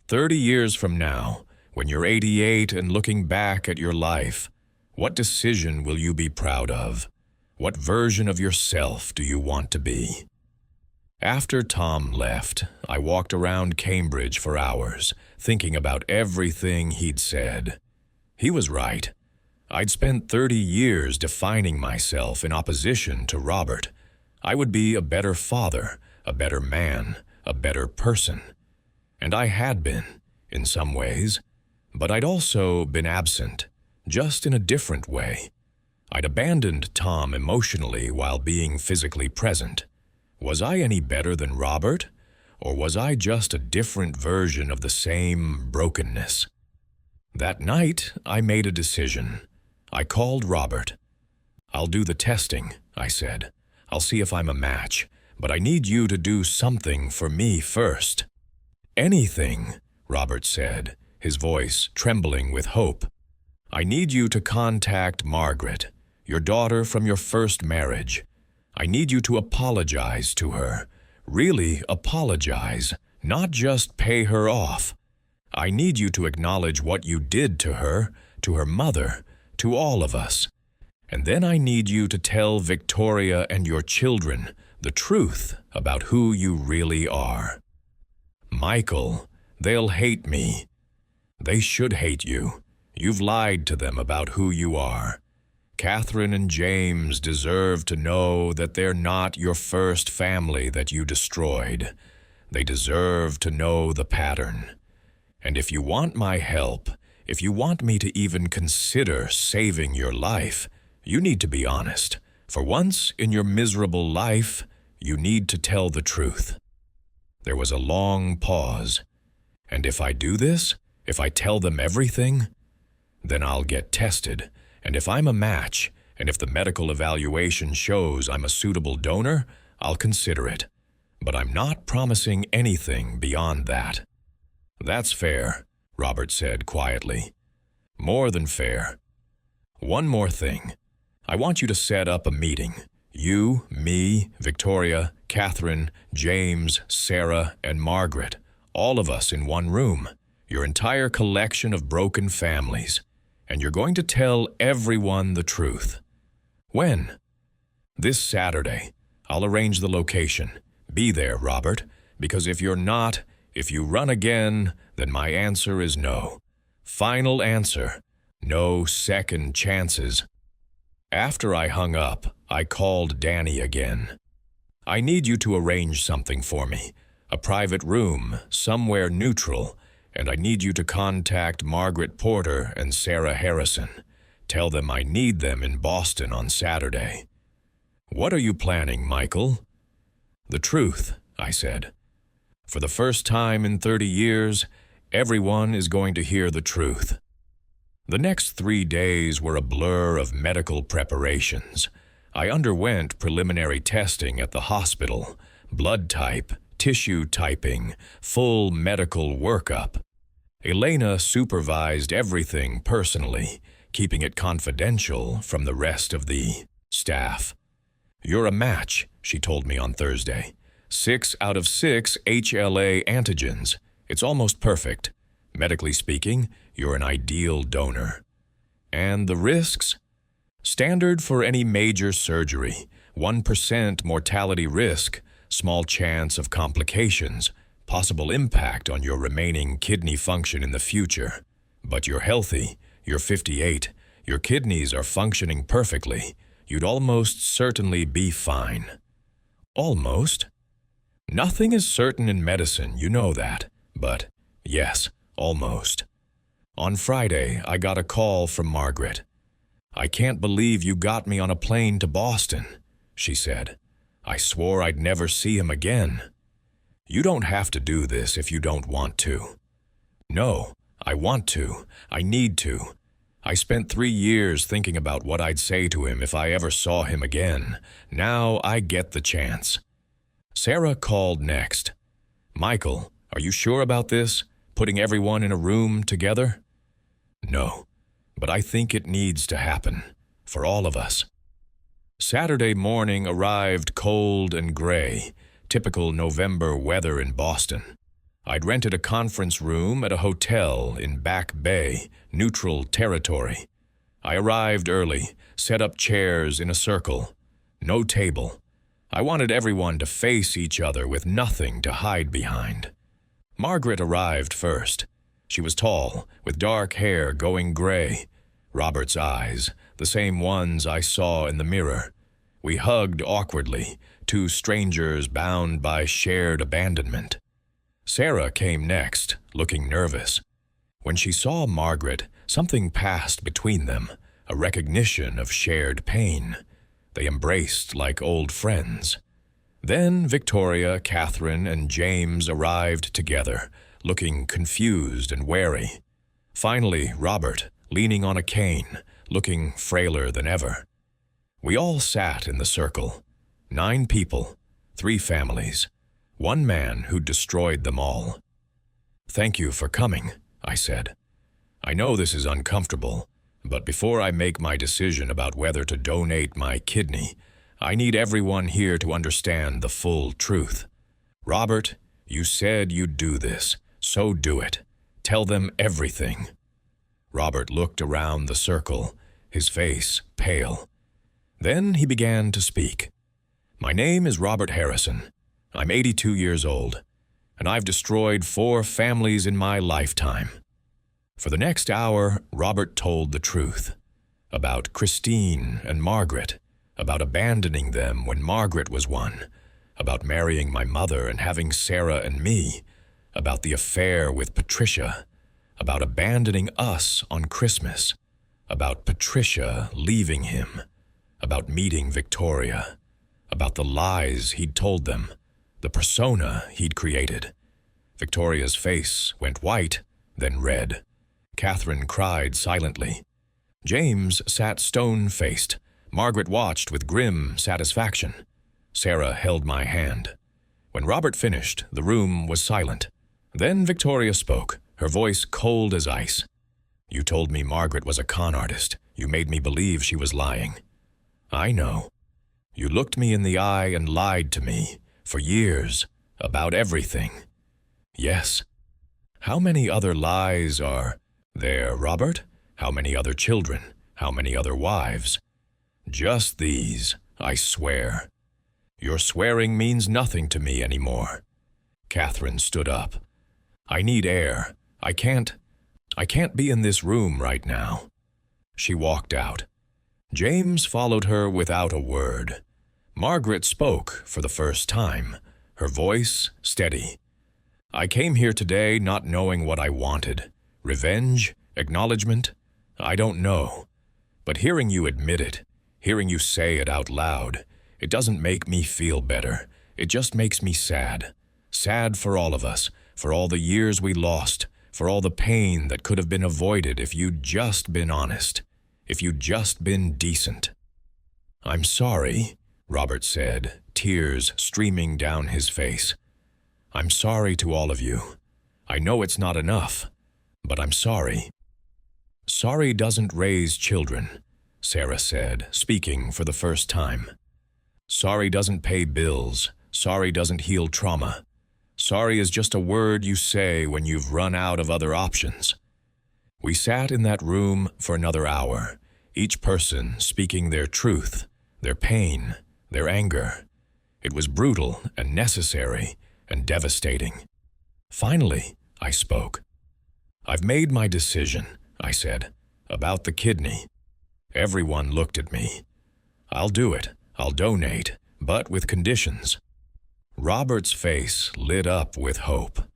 30 years from now, when you're 88 and looking back at your life, what decision will you be proud of? What version of yourself do you want to be? After Tom left, I walked around Cambridge for hours, thinking about everything he'd said. He was right. I'd spent 30 years defining myself in opposition to Robert. I would be a better father, a better man, a better person. And I had been, in some ways. But I'd also been absent, just in a different way. I'd abandoned Tom emotionally while being physically present. Was I any better than Robert? Or was I just a different version of the same brokenness? That night, I made a decision. I called Robert. "I'll do the testing," I said. "I'll see if I'm a match, but I need you to do something for me first." "Anything," Robert said, his voice trembling with hope. "I need you to contact Margaret, your daughter from your first marriage. I need you to apologize to her. Really apologize, not just pay her off. I need you to acknowledge what you did to her mother, to all of us. And then I need you to tell Victoria and your children the truth about who you really are." "Michael, they'll hate me." "They should hate you. You've lied to them about who you are. Catherine and James deserve to know that they're not your first family that you destroyed. They deserve to know the pattern. And if you want my help, if you want me to even consider saving your life, you need to be honest. For once in your miserable life, you need to tell the truth." There was a long pause. "And if I do this, if I tell them everything, then I'll get tested. And if I'm a match, and if the medical evaluation shows I'm a suitable donor, I'll consider it. But I'm not promising anything beyond that." "That's fair," Robert said quietly. "More than fair. One more thing. I want you to set up a meeting. You, me, Victoria, Catherine, James, Sarah, and Margaret. All of us in one room. Your entire collection of broken families. And you're going to tell everyone the truth." "When?" "This Saturday. I'll arrange the location. Be there, Robert, because if you're not, if you run again, then my answer is no. Final answer. No second chances." After I hung up, I called Danny again. "I need you to arrange something for me. A private room, somewhere neutral, and I need you to contact Margaret Porter and Sarah Harrison. Tell them I need them in Boston on Saturday." "What are you planning, Michael?" "The truth," I said. "For the first time in 30 years, everyone is going to hear the truth." The next 3 days were a blur of medical preparations. I underwent preliminary testing at the hospital, blood type, tissue typing, full medical workup. Elena supervised everything personally, keeping it confidential from the rest of the staff. "You're a match," she told me on Thursday. 6 out of 6 HLA antigens. It's almost perfect. Medically speaking, you're an ideal donor. And the risks? Standard for any major surgery. 1% mortality risk, small chance of complications, possible impact on your remaining kidney function in the future. But you're healthy, you're 58, your kidneys are functioning perfectly. You'd almost certainly be fine." "Almost?" "Nothing is certain in medicine, you know that. But, yes, almost." On Friday, I got a call from Margaret. "I can't believe you got me on a plane to Boston," she said. "I swore I'd never see him again." "You don't have to do this if you don't want to." "No, I want to. I need to. I spent 3 years thinking about what I'd say to him if I ever saw him again. Now I get the chance." Sarah called next. "Michael, are you sure about this? Putting everyone in a room together?" "No, but I think it needs to happen, for all of us." Saturday morning arrived cold and gray, typical November weather in Boston. I'd rented a conference room at a hotel in Back Bay, neutral territory. I arrived early, set up chairs in a circle. No table. I wanted everyone to face each other with nothing to hide behind. Margaret arrived first. She was tall, with dark hair going gray. Robert's eyes, the same ones I saw in the mirror. We hugged awkwardly, 2 strangers bound by shared abandonment. Sarah came next, looking nervous. When she saw Margaret, something passed between them, a recognition of shared pain. They embraced like old friends. Then Victoria, Catherine, and James arrived together, looking confused and wary. Finally, Robert, leaning on a cane, looking frailer than ever. We all sat in the circle. 9 people, 3 families, 1 man who destroyed them all. "Thank you for coming," I said. "I know this is uncomfortable, but before I make my decision about whether to donate my kidney, I need everyone here to understand the full truth. Robert, you said you'd do this, so do it. Tell them everything." Robert looked around the circle, his face pale. Then he began to speak. "My name is Robert Harrison. I'm 82 years old, and I've destroyed 4 families in my lifetime." For the next hour, Robert told the truth. About Christine and Margaret, about abandoning them when Margaret was 1, about marrying my mother and having Sarah and me, about the affair with Patricia, about abandoning us on Christmas, about Patricia leaving him, about meeting Victoria, about the lies he'd told them, the persona he'd created. Victoria's face went white, then red. Catherine cried silently. James sat stone-faced. Margaret watched with grim satisfaction. Sarah held my hand. When Robert finished, the room was silent. Then Victoria spoke, her voice cold as ice. "You told me Margaret was a con artist. You made me believe she was lying." "I know. You looked me in the eye and lied to me, for years, about everything." "Yes." "How many other lies are there, Robert? How many other children? How many other wives?" "Just these, I swear." "Your swearing means nothing to me anymore." Catherine stood up. "I need air. I can't be in this room right now." She walked out. James followed her without a word. Margaret spoke for the first time, her voice steady. "I came here today not knowing what I wanted. Revenge? Acknowledgement? I don't know. But hearing you admit it, hearing you say it out loud, it doesn't make me feel better. It just makes me sad. Sad for all of us, for all the years we lost, for all the pain that could have been avoided if you'd just been honest, if you'd just been decent." "I'm sorry," Robert said, tears streaming down his face. "I'm sorry to all of you. I know it's not enough, but I'm sorry." "Sorry doesn't raise children," Sarah said, speaking for the first time. "Sorry doesn't pay bills. Sorry doesn't heal trauma. Sorry is just a word you say when you've run out of other options." We sat in that room for another hour, each person speaking their truth, their pain, their anger. It was brutal and necessary and devastating. Finally, I spoke. "I've made my decision," I said, "about the kidney." Everyone looked at me. "I'll do it. I'll donate, but with conditions." Robert's face lit up with hope.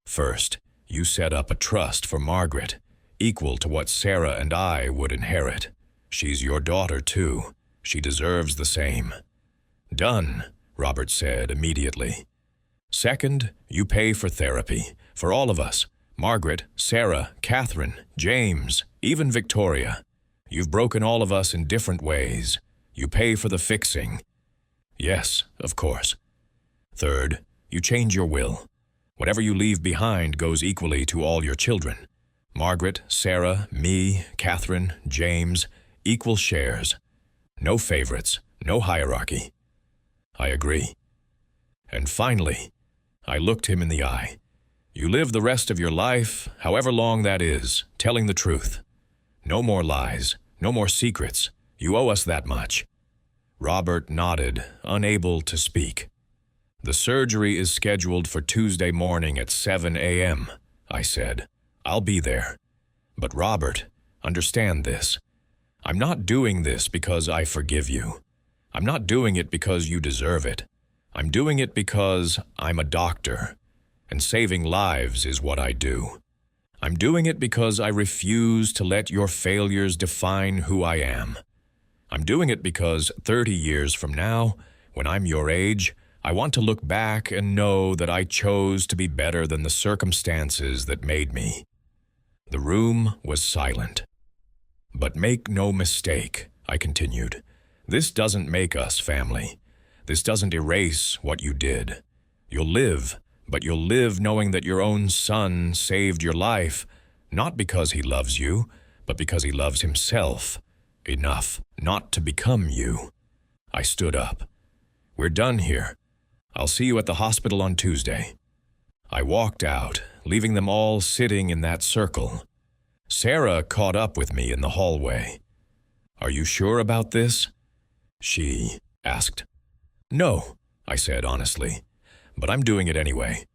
"First, you set up a trust for Margaret, equal to what Sarah and I would inherit. She's your daughter, too. She deserves the same." "Done," Robert said immediately. "Second, you pay for therapy, for all of us. Margaret, Sarah, Catherine, James, even Victoria. You've broken all of us in different ways. You pay for the fixing." "Yes, of course." "Third, you change your will. Whatever you leave behind goes equally to all your children. Margaret, Sarah, me, Catherine, James, equal shares. No favorites, no hierarchy." "I agree." "And finally," I looked him in the eye, "you live the rest of your life, however long that is, telling the truth. No more lies, no more secrets. You owe us that much." Robert nodded, unable to speak. "The surgery is scheduled for Tuesday morning at 7 a.m., I said. "I'll be there. But Robert, understand this. I'm not doing this because I forgive you. I'm not doing it because you deserve it. I'm doing it because I'm a doctor, and saving lives is what I do. I'm doing it because I refuse to let your failures define who I am. I'm doing it because 30 years from now, when I'm your age, I want to look back and know that I chose to be better than the circumstances that made me." The room was silent. "But make no mistake," I continued. "This doesn't make us family. This doesn't erase what you did. You'll live, but you'll live knowing that your own son saved your life, not because he loves you, but because he loves himself enough not to become you." I stood up. "We're done here. I'll see you at the hospital on Tuesday." I walked out, leaving them all sitting in that circle. Sarah caught up with me in the hallway. "Are you sure about this?" she asked. "No," I said honestly, "but I'm doing it anyway,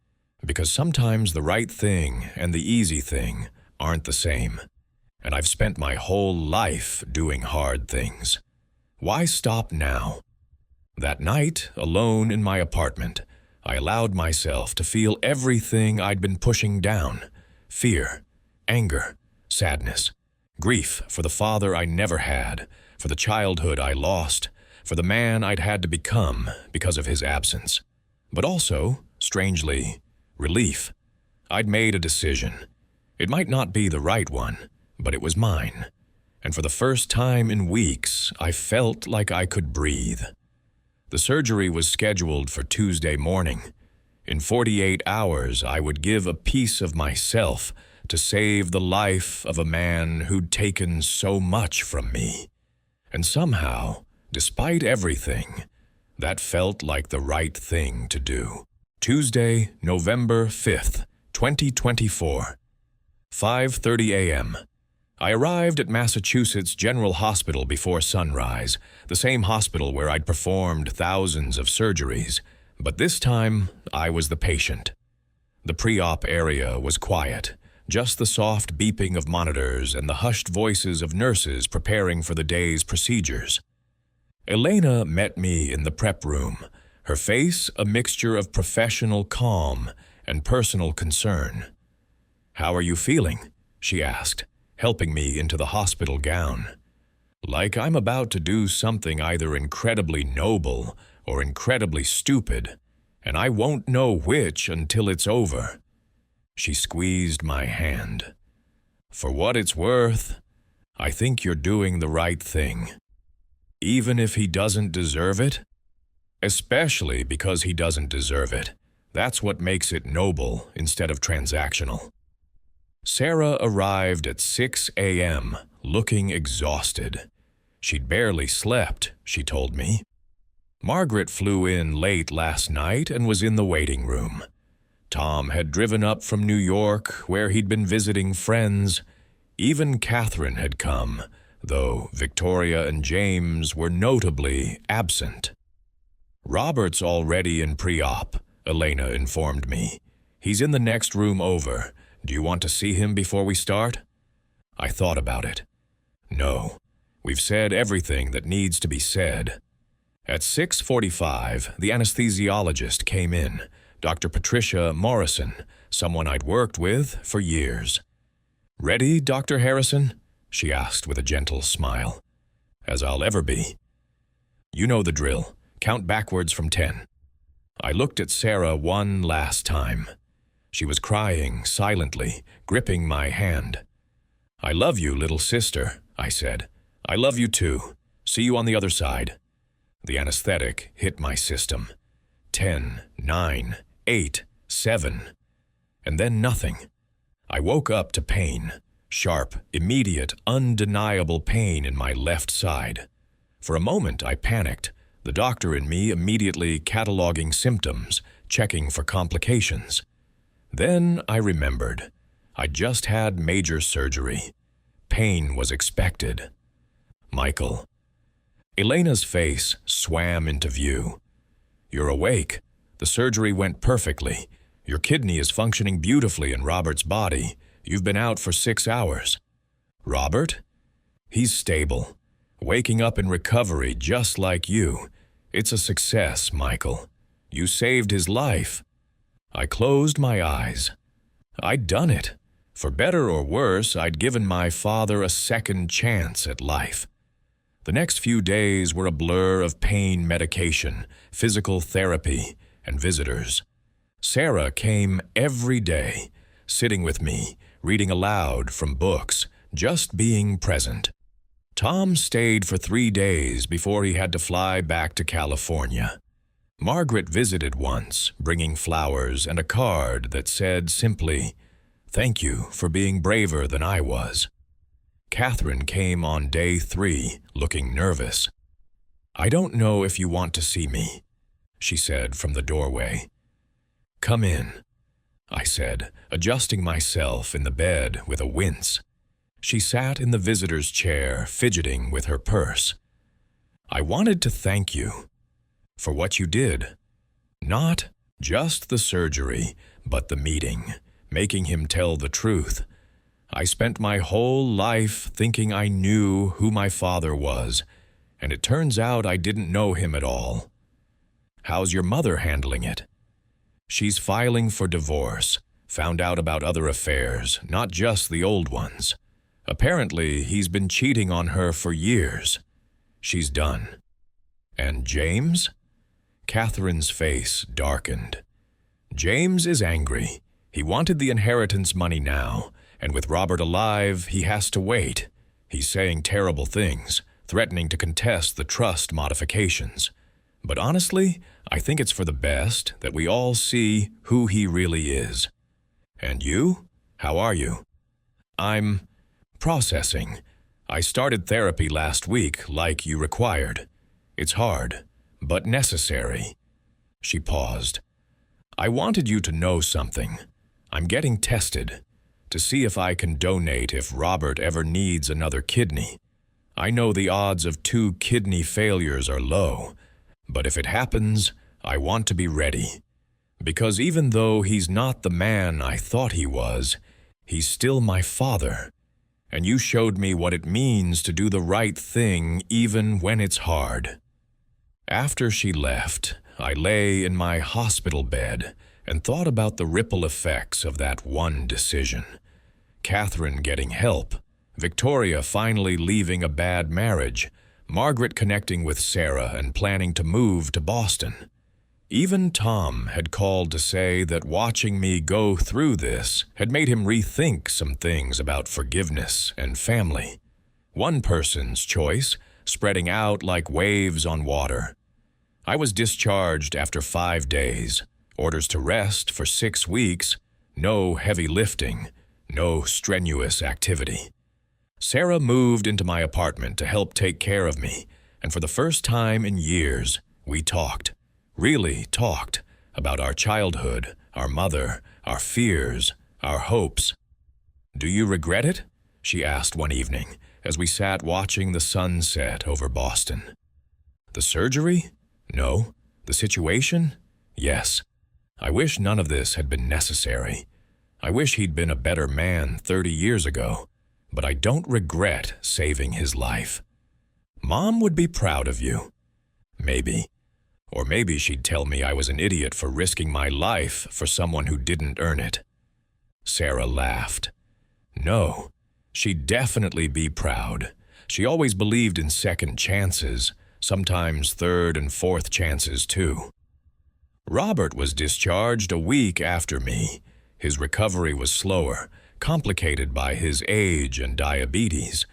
because sometimes the right thing and the easy thing aren't the same, and I've spent my whole life doing hard things. Why stop now?" That night, alone in my apartment, I allowed myself to feel everything I'd been pushing down: fear, anger, sadness, grief for the father I never had, for the childhood I lost, for the man I'd had to become because of his absence. But also, strangely, relief. I'd made a decision. It might not be the right one, but it was mine. And for the first time in weeks, I felt like I could breathe. The surgery was scheduled for Tuesday morning. In 48 hours, I would give a piece of myself to save the life of a man who'd taken so much from me. And somehow, despite everything, that felt like the right thing to do. Tuesday, November 5th, 2024, 5:30 a.m. I arrived at Massachusetts General Hospital before sunrise, the same hospital where I'd performed thousands of surgeries, but this time I was the patient. The pre-op area was quiet, just the soft beeping of monitors and the hushed voices of nurses preparing for the day's procedures. Elena met me in the prep room, her face a mixture of professional calm and personal concern. "How are you feeling?" she asked, helping me into the hospital gown. Like I'm about to do something either incredibly noble or incredibly stupid, and I won't know which until it's over. She squeezed my hand. "For what it's worth, I think you're doing the right thing. Even if he doesn't deserve it, especially because he doesn't deserve it. That's what makes it noble instead of transactional." Sarah arrived at 6 a.m., looking exhausted. She'd barely slept, she told me. Margaret flew in late last night and was in the waiting room. Tom had driven up from New York, where he'd been visiting friends. Even Catherine had come, though Victoria and James were notably absent. "Robert's already in pre-op," Elena informed me. "He's in the next room over. Do you want to see him before we start?" I thought about it. No, we've said everything that needs to be said. At 6:45, the anesthesiologist came in, Dr. Patricia Morrison, someone I'd worked with for years. "Ready, Dr. Harrison?" she asked with a gentle smile. "As I'll ever be." "You know the drill. Count backwards from 10. I looked at Sarah one last time. She was crying silently, gripping my hand. "I love you, little sister," I said. "I love you too. See you on the other side." The anesthetic hit my system. 10, 9, 8, 7. And then nothing. I woke up to pain. Sharp, immediate, undeniable pain in my left side. For a moment I panicked, the doctor in me immediately cataloging symptoms, checking for complications. Then I remembered. I'd just had major surgery. Pain was expected. "Michael." Elena's face swam into view. "You're awake. The surgery went perfectly. Your kidney is functioning beautifully in Robert's body. You've been out for 6 hours. "Robert? He's stable. Waking up in recovery just like you. It's a success, Michael. You saved his life." I closed my eyes. I'd done it. For better or worse, I'd given my father a second chance at life. The next few days were a blur of pain medication, physical therapy, and visitors. Sarah came every day, sitting with me, reading aloud from books, just being present. Tom stayed for 3 days before he had to fly back to California. Margaret visited once, bringing flowers and a card that said simply, "Thank you for being braver than I was." Catherine came on day 3, looking nervous. "I don't know if you want to see me," she said from the doorway. "Come in," I said, adjusting myself in the bed with a wince. She sat in the visitor's chair, fidgeting with her purse. "I wanted to thank you for what you did. Not just the surgery, but the meeting, making him tell the truth. I spent my whole life thinking I knew who my father was, and it turns out I didn't know him at all. How's your mother handling it?" "She's filing for divorce, found out about other affairs, not just the old ones. Apparently, he's been cheating on her for years. She's done." "And James?" Catherine's face darkened. "James is angry. He wanted the inheritance money now, and with Robert alive, he has to wait. He's saying terrible things, threatening to contest the trust modifications. But honestly, I think it's for the best that we all see who he really is. And you? How are you?" "I'm processing. I started therapy last week, like you required. It's hard, but necessary." She paused. "I wanted you to know something. I'm getting tested to see if I can donate if Robert ever needs another kidney. I know the odds of 2 kidney failures are low, but if it happens, I want to be ready. Because even though he's not the man I thought he was, he's still my father. And you showed me what it means to do the right thing even when it's hard." After she left, I lay in my hospital bed and thought about the ripple effects of that one decision. Catherine getting help, Victoria finally leaving a bad marriage, Margaret connecting with Sarah and planning to move to Boston. Even Tom had called to say that watching me go through this had made him rethink some things about forgiveness and family. One person's choice, spreading out like waves on water. I was discharged after 5 days, orders to rest for 6 weeks, no heavy lifting, no strenuous activity. Sarah moved into my apartment to help take care of me, and for the first time in years, we talked. Really talked about our childhood, our mother, our fears, our hopes. "Do you regret it?" she asked one evening as we sat watching the sun set over Boston. "The surgery? No. The situation? Yes. I wish none of this had been necessary. I wish he'd been a better man 30 years ago, but I don't regret saving his life. Mom would be proud of you. Maybe. Or maybe she'd tell me I was an idiot for risking my life for someone who didn't earn it." Sarah laughed. "No, she'd definitely be proud. She always believed in second chances, sometimes third and fourth chances too." Robert was discharged a week after me. His recovery was slower, complicated by his age and diabetes.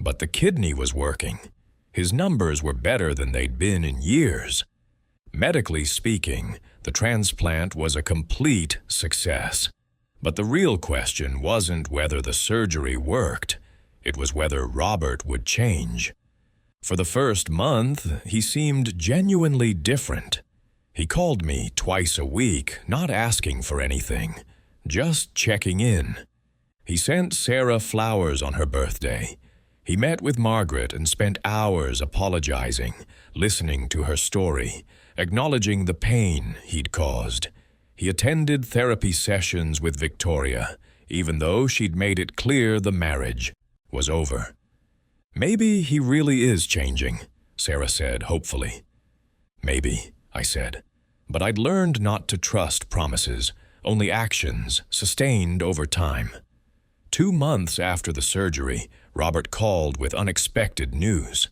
But the kidney was working. His numbers were better than they'd been in years. Medically speaking, the transplant was a complete success. But the real question wasn't whether the surgery worked. It was whether Robert would change. For the first month, he seemed genuinely different. He called me twice a week, not asking for anything, just checking in. He sent Sarah flowers on her birthday. He met with Margaret and spent hours apologizing, listening to her story, acknowledging the pain he'd caused. He attended therapy sessions with Victoria, even though she'd made it clear the marriage was over. "Maybe he really is changing," Sarah said hopefully. "Maybe," I said, but I'd learned not to trust promises, only actions sustained over time. 2 months after the surgery, Robert called with unexpected news.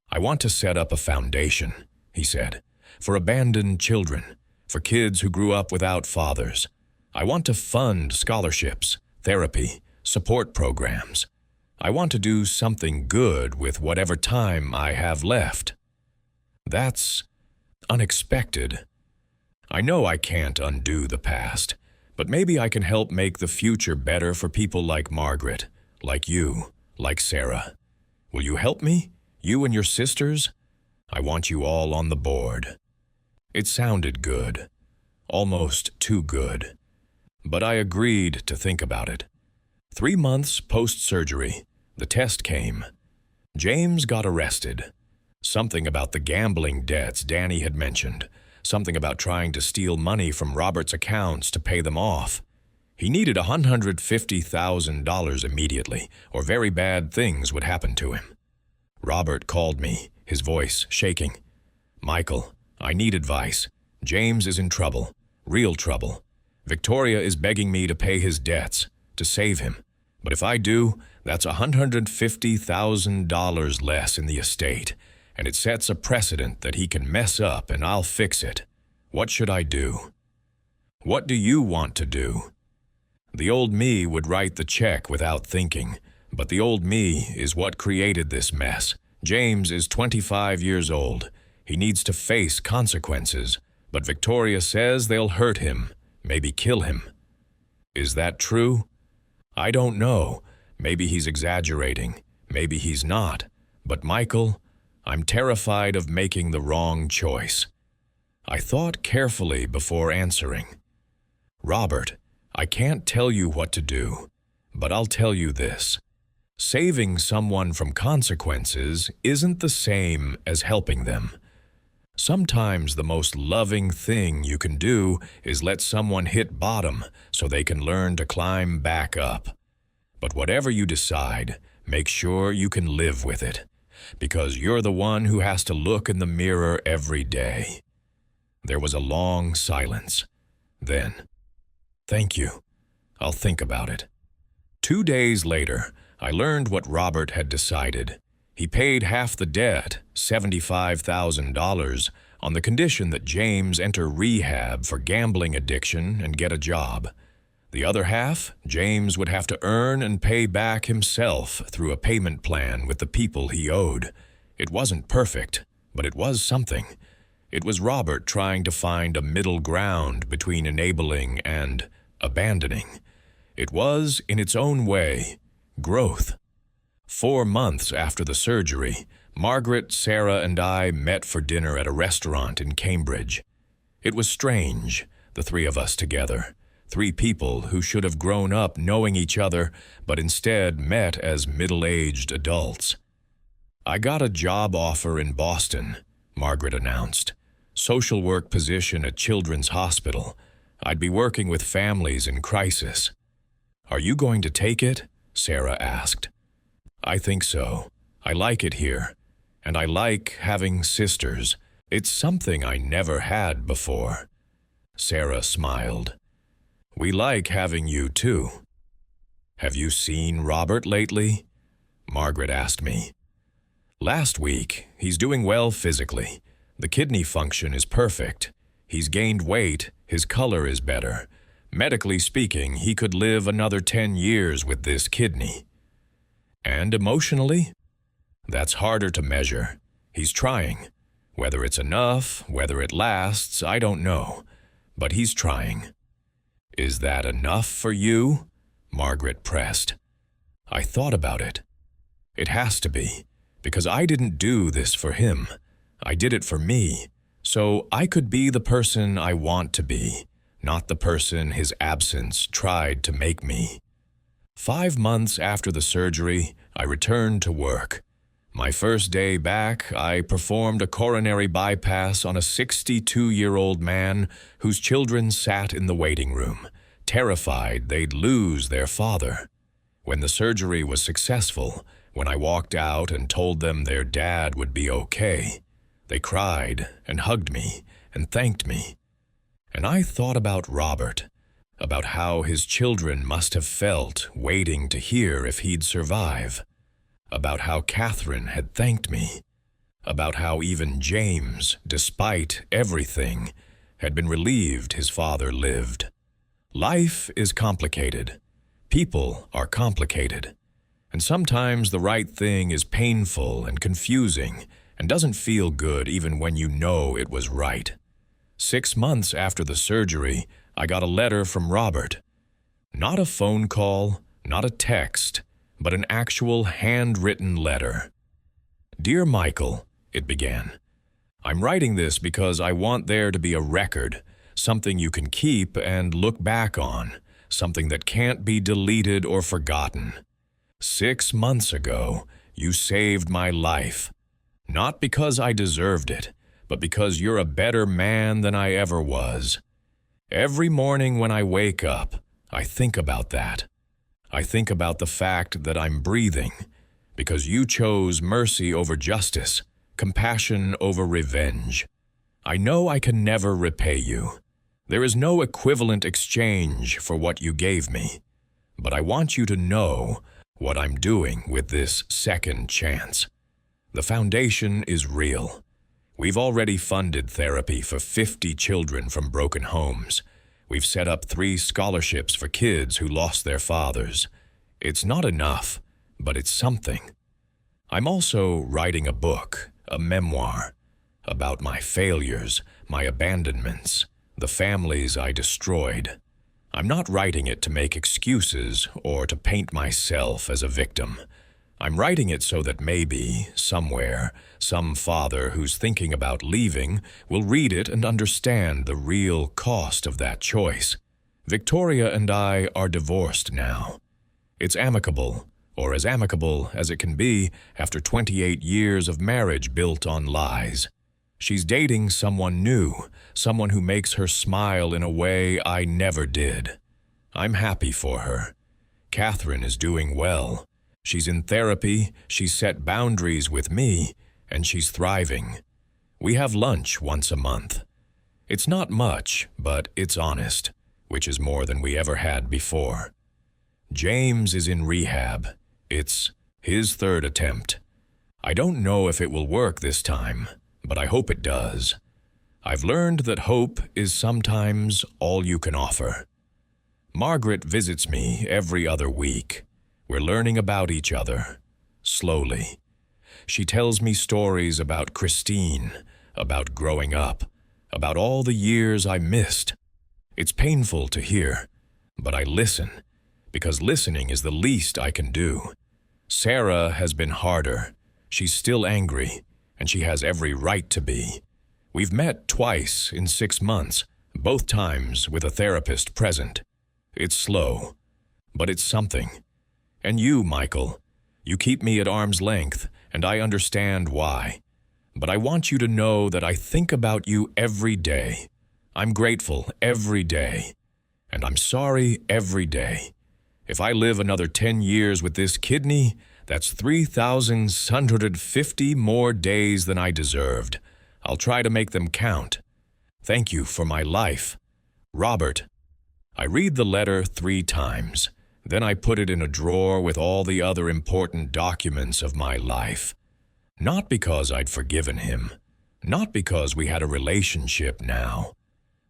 "I want to set up a foundation," he said, "for abandoned children, for kids who grew up without fathers. I want to fund scholarships, therapy, support programs. I want to do something good with whatever time I have left." That's unexpected. I know I can't undo the past, but maybe I can help make the future better for people like Margaret, like you, like Sarah. Will you help me? You and your sisters? I want you all on the board. It sounded good, almost too good. But I agreed to think about it. 3 months post-surgery, the test came. James got arrested. Something about the gambling debts Danny had mentioned. Something about trying to steal money from Robert's accounts to pay them off. He needed $150,000 immediately, or very bad things would happen to him. Robert called me, his voice shaking. "Michael, I need advice. James is in trouble, real trouble. Victoria is begging me to pay his debts, to save him. But if I do, that's $150,000 less in the estate, and it sets a precedent that he can mess up and I'll fix it. What should I do?" "What do you want to do?" The old me would write the check without thinking, but the old me is what created this mess. James is 25 years old. He needs to face consequences, but Victoria says they'll hurt him, maybe kill him. Is that true? I don't know. Maybe he's exaggerating. Maybe he's not. But Michael, I'm terrified of making the wrong choice. I thought carefully before answering. Robert, I can't tell you what to do, but I'll tell you this. Saving someone from consequences isn't the same as helping them. Sometimes the most loving thing you can do is let someone hit bottom so they can learn to climb back up. But whatever you decide, make sure you can live with it, because you're the one who has to look in the mirror every day. There was a long silence. Then, "Thank you. I'll think about it." 2 days later, I learned what Robert had decided. He paid half the debt, $75,000, on the condition that James enter rehab for gambling addiction and get a job. The other half, James would have to earn and pay back himself through a payment plan with the people he owed. It wasn't perfect, but it was something. It was Robert trying to find a middle ground between enabling and abandoning. It was, in its own way, growth. 4 months after the surgery, Margaret, Sarah, and I met for dinner at a restaurant in Cambridge. It was strange, the 3 of us together. 3 people who should have grown up knowing each other, but instead met as middle-aged adults. "I got a job offer in Boston," Margaret announced. "Social work position at Children's Hospital. I'd be working with families in crisis." "Are you going to take it?" Sarah asked. "I think so. I like it here. And I like having sisters. It's something I never had before." Sarah smiled. "We like having you too." "Have you seen Robert lately?" Margaret asked me. "Last week, he's doing well physically. The kidney function is perfect. He's gained weight, his color is better. Medically speaking, he could live another 10 years with this kidney." "And emotionally?" "That's harder to measure. He's trying. Whether it's enough, whether it lasts, I don't know. But he's trying." "Is that enough for you?" Margaret pressed. I thought about it. It has to be, because I didn't do this for him. I did it for me, so I could be the person I want to be, not the person his absence tried to make me. 5 months after the surgery, I returned to work. My first day back, I performed a coronary bypass on a 62-year-old man whose children sat in the waiting room, terrified they'd lose their father. When the surgery was successful, when I walked out and told them their dad would be okay, they cried and hugged me and thanked me. And I thought about Robert, about how his children must have felt waiting to hear if he'd survive, about how Catherine had thanked me, about how even James, despite everything, had been relieved his father lived. Life is complicated. People are complicated. And sometimes the right thing is painful and confusing and doesn't feel good even when you know it was right. 6 months after the surgery, I got a letter from Robert. Not a phone call, not a text, but an actual handwritten letter. "Dear Michael," it began, "I'm writing this because I want there to be a record, something you can keep and look back on, something that can't be deleted or forgotten. 6 months ago, you saved my life. Not because I deserved it, but because you're a better man than I ever was. Every morning when I wake up, I think about that. I think about the fact that I'm breathing, because you chose mercy over justice, compassion over revenge. I know I can never repay you. There is no equivalent exchange for what you gave me. But I want you to know what I'm doing with this second chance. The foundation is real. We've already funded therapy for 50 children from broken homes. We've set up 3 scholarships for kids who lost their fathers. It's not enough, but it's something. I'm also writing a book, a memoir, about my failures, my abandonments, the families I destroyed. I'm not writing it to make excuses or to paint myself as a victim. I'm writing it so that maybe, somewhere, some father who's thinking about leaving will read it and understand the real cost of that choice. Victoria and I are divorced now. It's amicable, or as amicable as it can be after 28 years of marriage built on lies. She's dating someone new, someone who makes her smile in a way I never did. I'm happy for her. Catherine is doing well. She's in therapy, she's set boundaries with me, and she's thriving. We have lunch once a month. It's not much, but it's honest, which is more than we ever had before. James is in rehab. It's his 3rd attempt. I don't know if it will work this time, but I hope it does. I've learned that hope is sometimes all you can offer. Margaret visits me every other week. We're learning about each other, slowly. She tells me stories about Christine, about growing up, about all the years I missed. It's painful to hear, but I listen, because listening is the least I can do. Sarah has been harder. She's still angry, and she has every right to be. We've met twice in 6 months, both times with a therapist present. It's slow, but it's something. And you, Michael, you keep me at arm's length, and I understand why. But I want you to know that I think about you every day. I'm grateful every day. And I'm sorry every day. If I live another 10 years with this kidney, that's 3,650 more days than I deserved. I'll try to make them count. Thank you for my life. Robert. I read the letter 3 times. Then I put it in a drawer with all the other important documents of my life. Not because I'd forgiven him, not because we had a relationship now,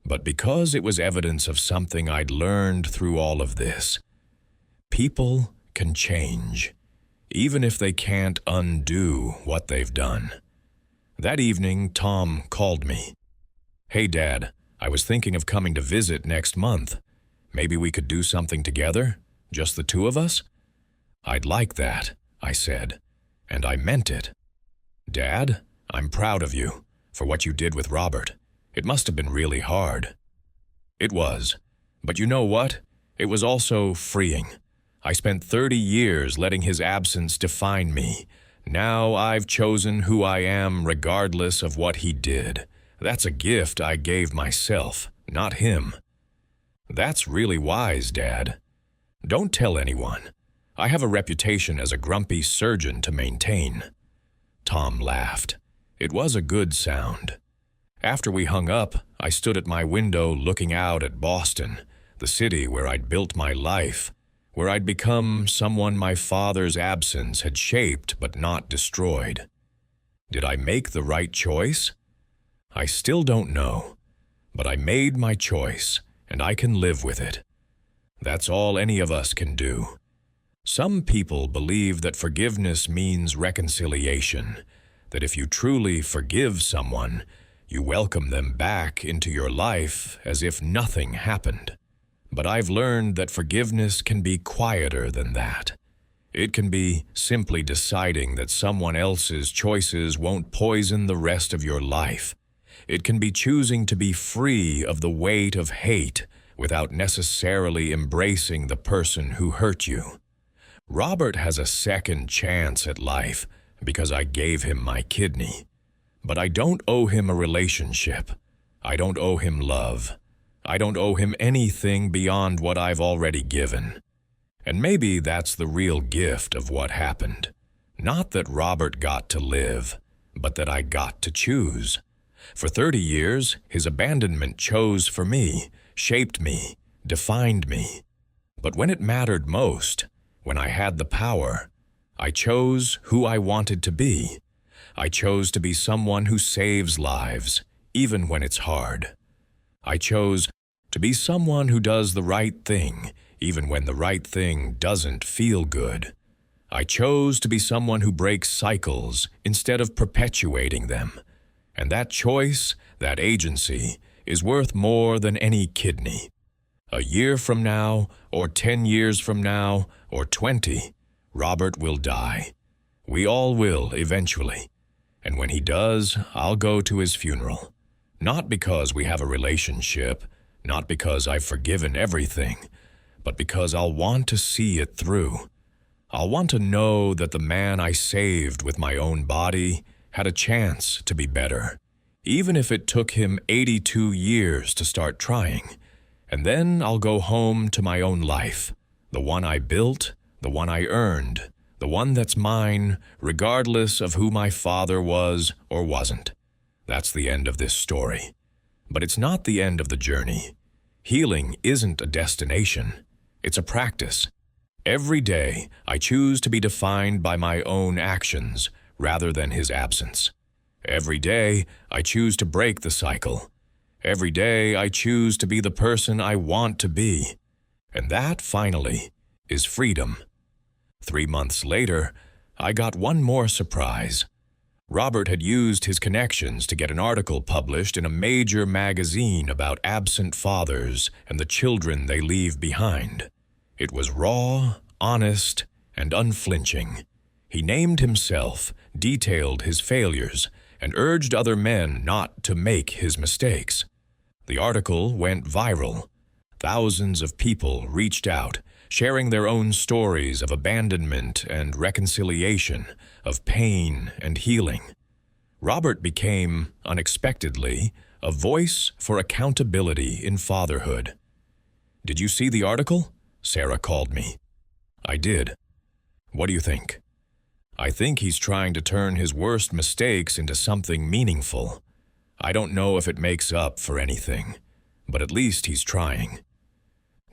but because it was evidence of something I'd learned through all of this. People can change, even if they can't undo what they've done. That evening, Tom called me. "Hey, Dad, I was thinking of coming to visit next month. Maybe we could do something together? Just the 2 of us?" "I'd like that," I said, and I meant it. "Dad, I'm proud of you for what you did with Robert. It must have been really hard." It was, but you know what? It was also freeing. I spent 30 years letting his absence define me. Now I've chosen who I am regardless of what he did. That's a gift I gave myself, not him. That's really wise, Dad. Don't tell anyone. I have a reputation as a grumpy surgeon to maintain. Tom laughed. It was a good sound. After we hung up, I stood at my window looking out at Boston, the city where I'd built my life, where I'd become someone my father's absence had shaped but not destroyed. Did I make the right choice? I still don't know, but I made my choice, and I can live with it. That's all any of us can do. Some people believe that forgiveness means reconciliation, that if you truly forgive someone, you welcome them back into your life as if nothing happened. But I've learned that forgiveness can be quieter than that. It can be simply deciding that someone else's choices won't poison the rest of your life. It can be choosing to be free of the weight of hate without necessarily embracing the person who hurt you. Robert has a second chance at life because I gave him my kidney. But I don't owe him a relationship. I don't owe him love. I don't owe him anything beyond what I've already given. And maybe that's the real gift of what happened. Not that Robert got to live, but that I got to choose. For 30 years, his abandonment chose for me, shaped me, defined me. But when it mattered most, when I had the power, I chose who I wanted to be. I chose to be someone who saves lives, even when it's hard. I chose to be someone who does the right thing, even when the right thing doesn't feel good. I chose to be someone who breaks cycles instead of perpetuating them. And that choice, that agency, is worth more than any kidney. A year from now, or 10 years from now, or 20, Robert will die. We all will eventually. And when he does, I'll go to his funeral. Not because we have a relationship, not because I've forgiven everything, but because I'll want to see it through. I'll want to know that the man I saved with my own body had a chance to be better, even if it took him 82 years to start trying. And then I'll go home to my own life, the one I built, the one I earned, the one that's mine, regardless of who my father was or wasn't. That's the end of this story. But it's not the end of the journey. Healing isn't a destination. It's a practice. Every day, I choose to be defined by my own actions rather than his absence. Every day, I choose to break the cycle. Every day, I choose to be the person I want to be. And that, finally, is freedom. 3 months later, I got one more surprise. Robert had used his connections to get an article published in a major magazine about absent fathers and the children they leave behind. It was raw, honest, and unflinching. He named himself, detailed his failures, and urged other men not to make his mistakes. The article went viral. Thousands of people reached out, sharing their own stories of abandonment and reconciliation, of pain and healing. Robert became, unexpectedly, a voice for accountability in fatherhood. "Did you see the article?" Sarah called me. I did. "What do you think?" "I think he's trying to turn his worst mistakes into something meaningful. I don't know if it makes up for anything, but at least he's trying."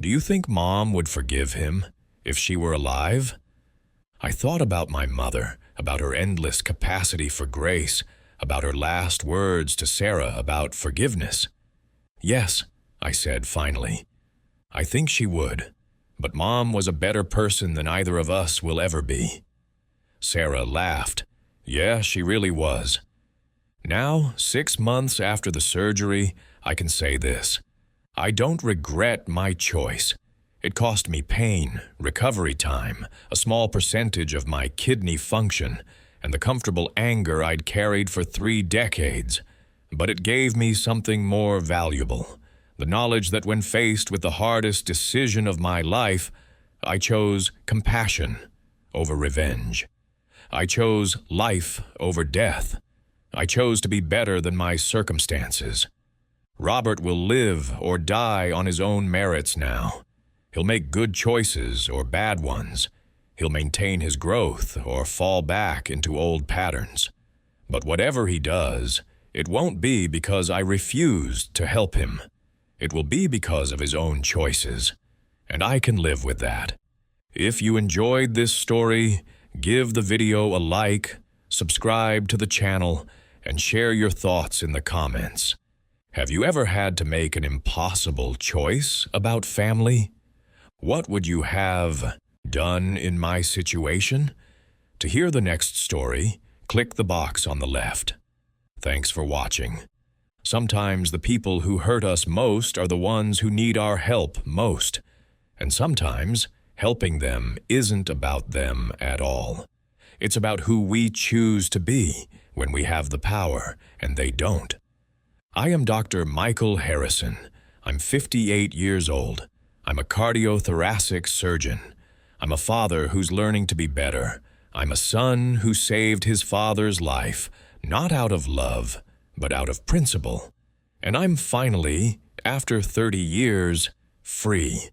"Do you think Mom would forgive him if she were alive?" I thought about my mother, about her endless capacity for grace, about her last words to Sarah about forgiveness. "Yes," I said finally. "I think she would, but Mom was a better person than either of us will ever be." Sarah laughed. "Yeah, she really was." Now, 6 months after the surgery, I can say this. I don't regret my choice. It cost me pain, recovery time, a small percentage of my kidney function, and the comfortable anger I'd carried for 3 decades. But it gave me something more valuable, the knowledge that when faced with the hardest decision of my life, I chose compassion over revenge. I chose life over death. I chose to be better than my circumstances. Robert will live or die on his own merits now. He'll make good choices or bad ones. He'll maintain his growth or fall back into old patterns. But whatever he does, it won't be because I refused to help him. it will be because of his own choices, and I can live with that. If you enjoyed this story, give the video a like, subscribe to the channel, and share your thoughts in the comments. Have you ever had to make an impossible choice about family? What would you have done in my situation? To hear the next story, click the box on the left. Thanks for watching. Sometimes the people who hurt us most are the ones who need our help most, and sometimes helping them isn't about them at all. It's about who we choose to be when we have the power and they don't. I am Dr. Michael Harrison. I'm 58 years old. I'm a cardiothoracic surgeon. I'm a father who's learning to be better. I'm a son who saved his father's life, not out of love, but out of principle. And I'm finally, after 30 years, free.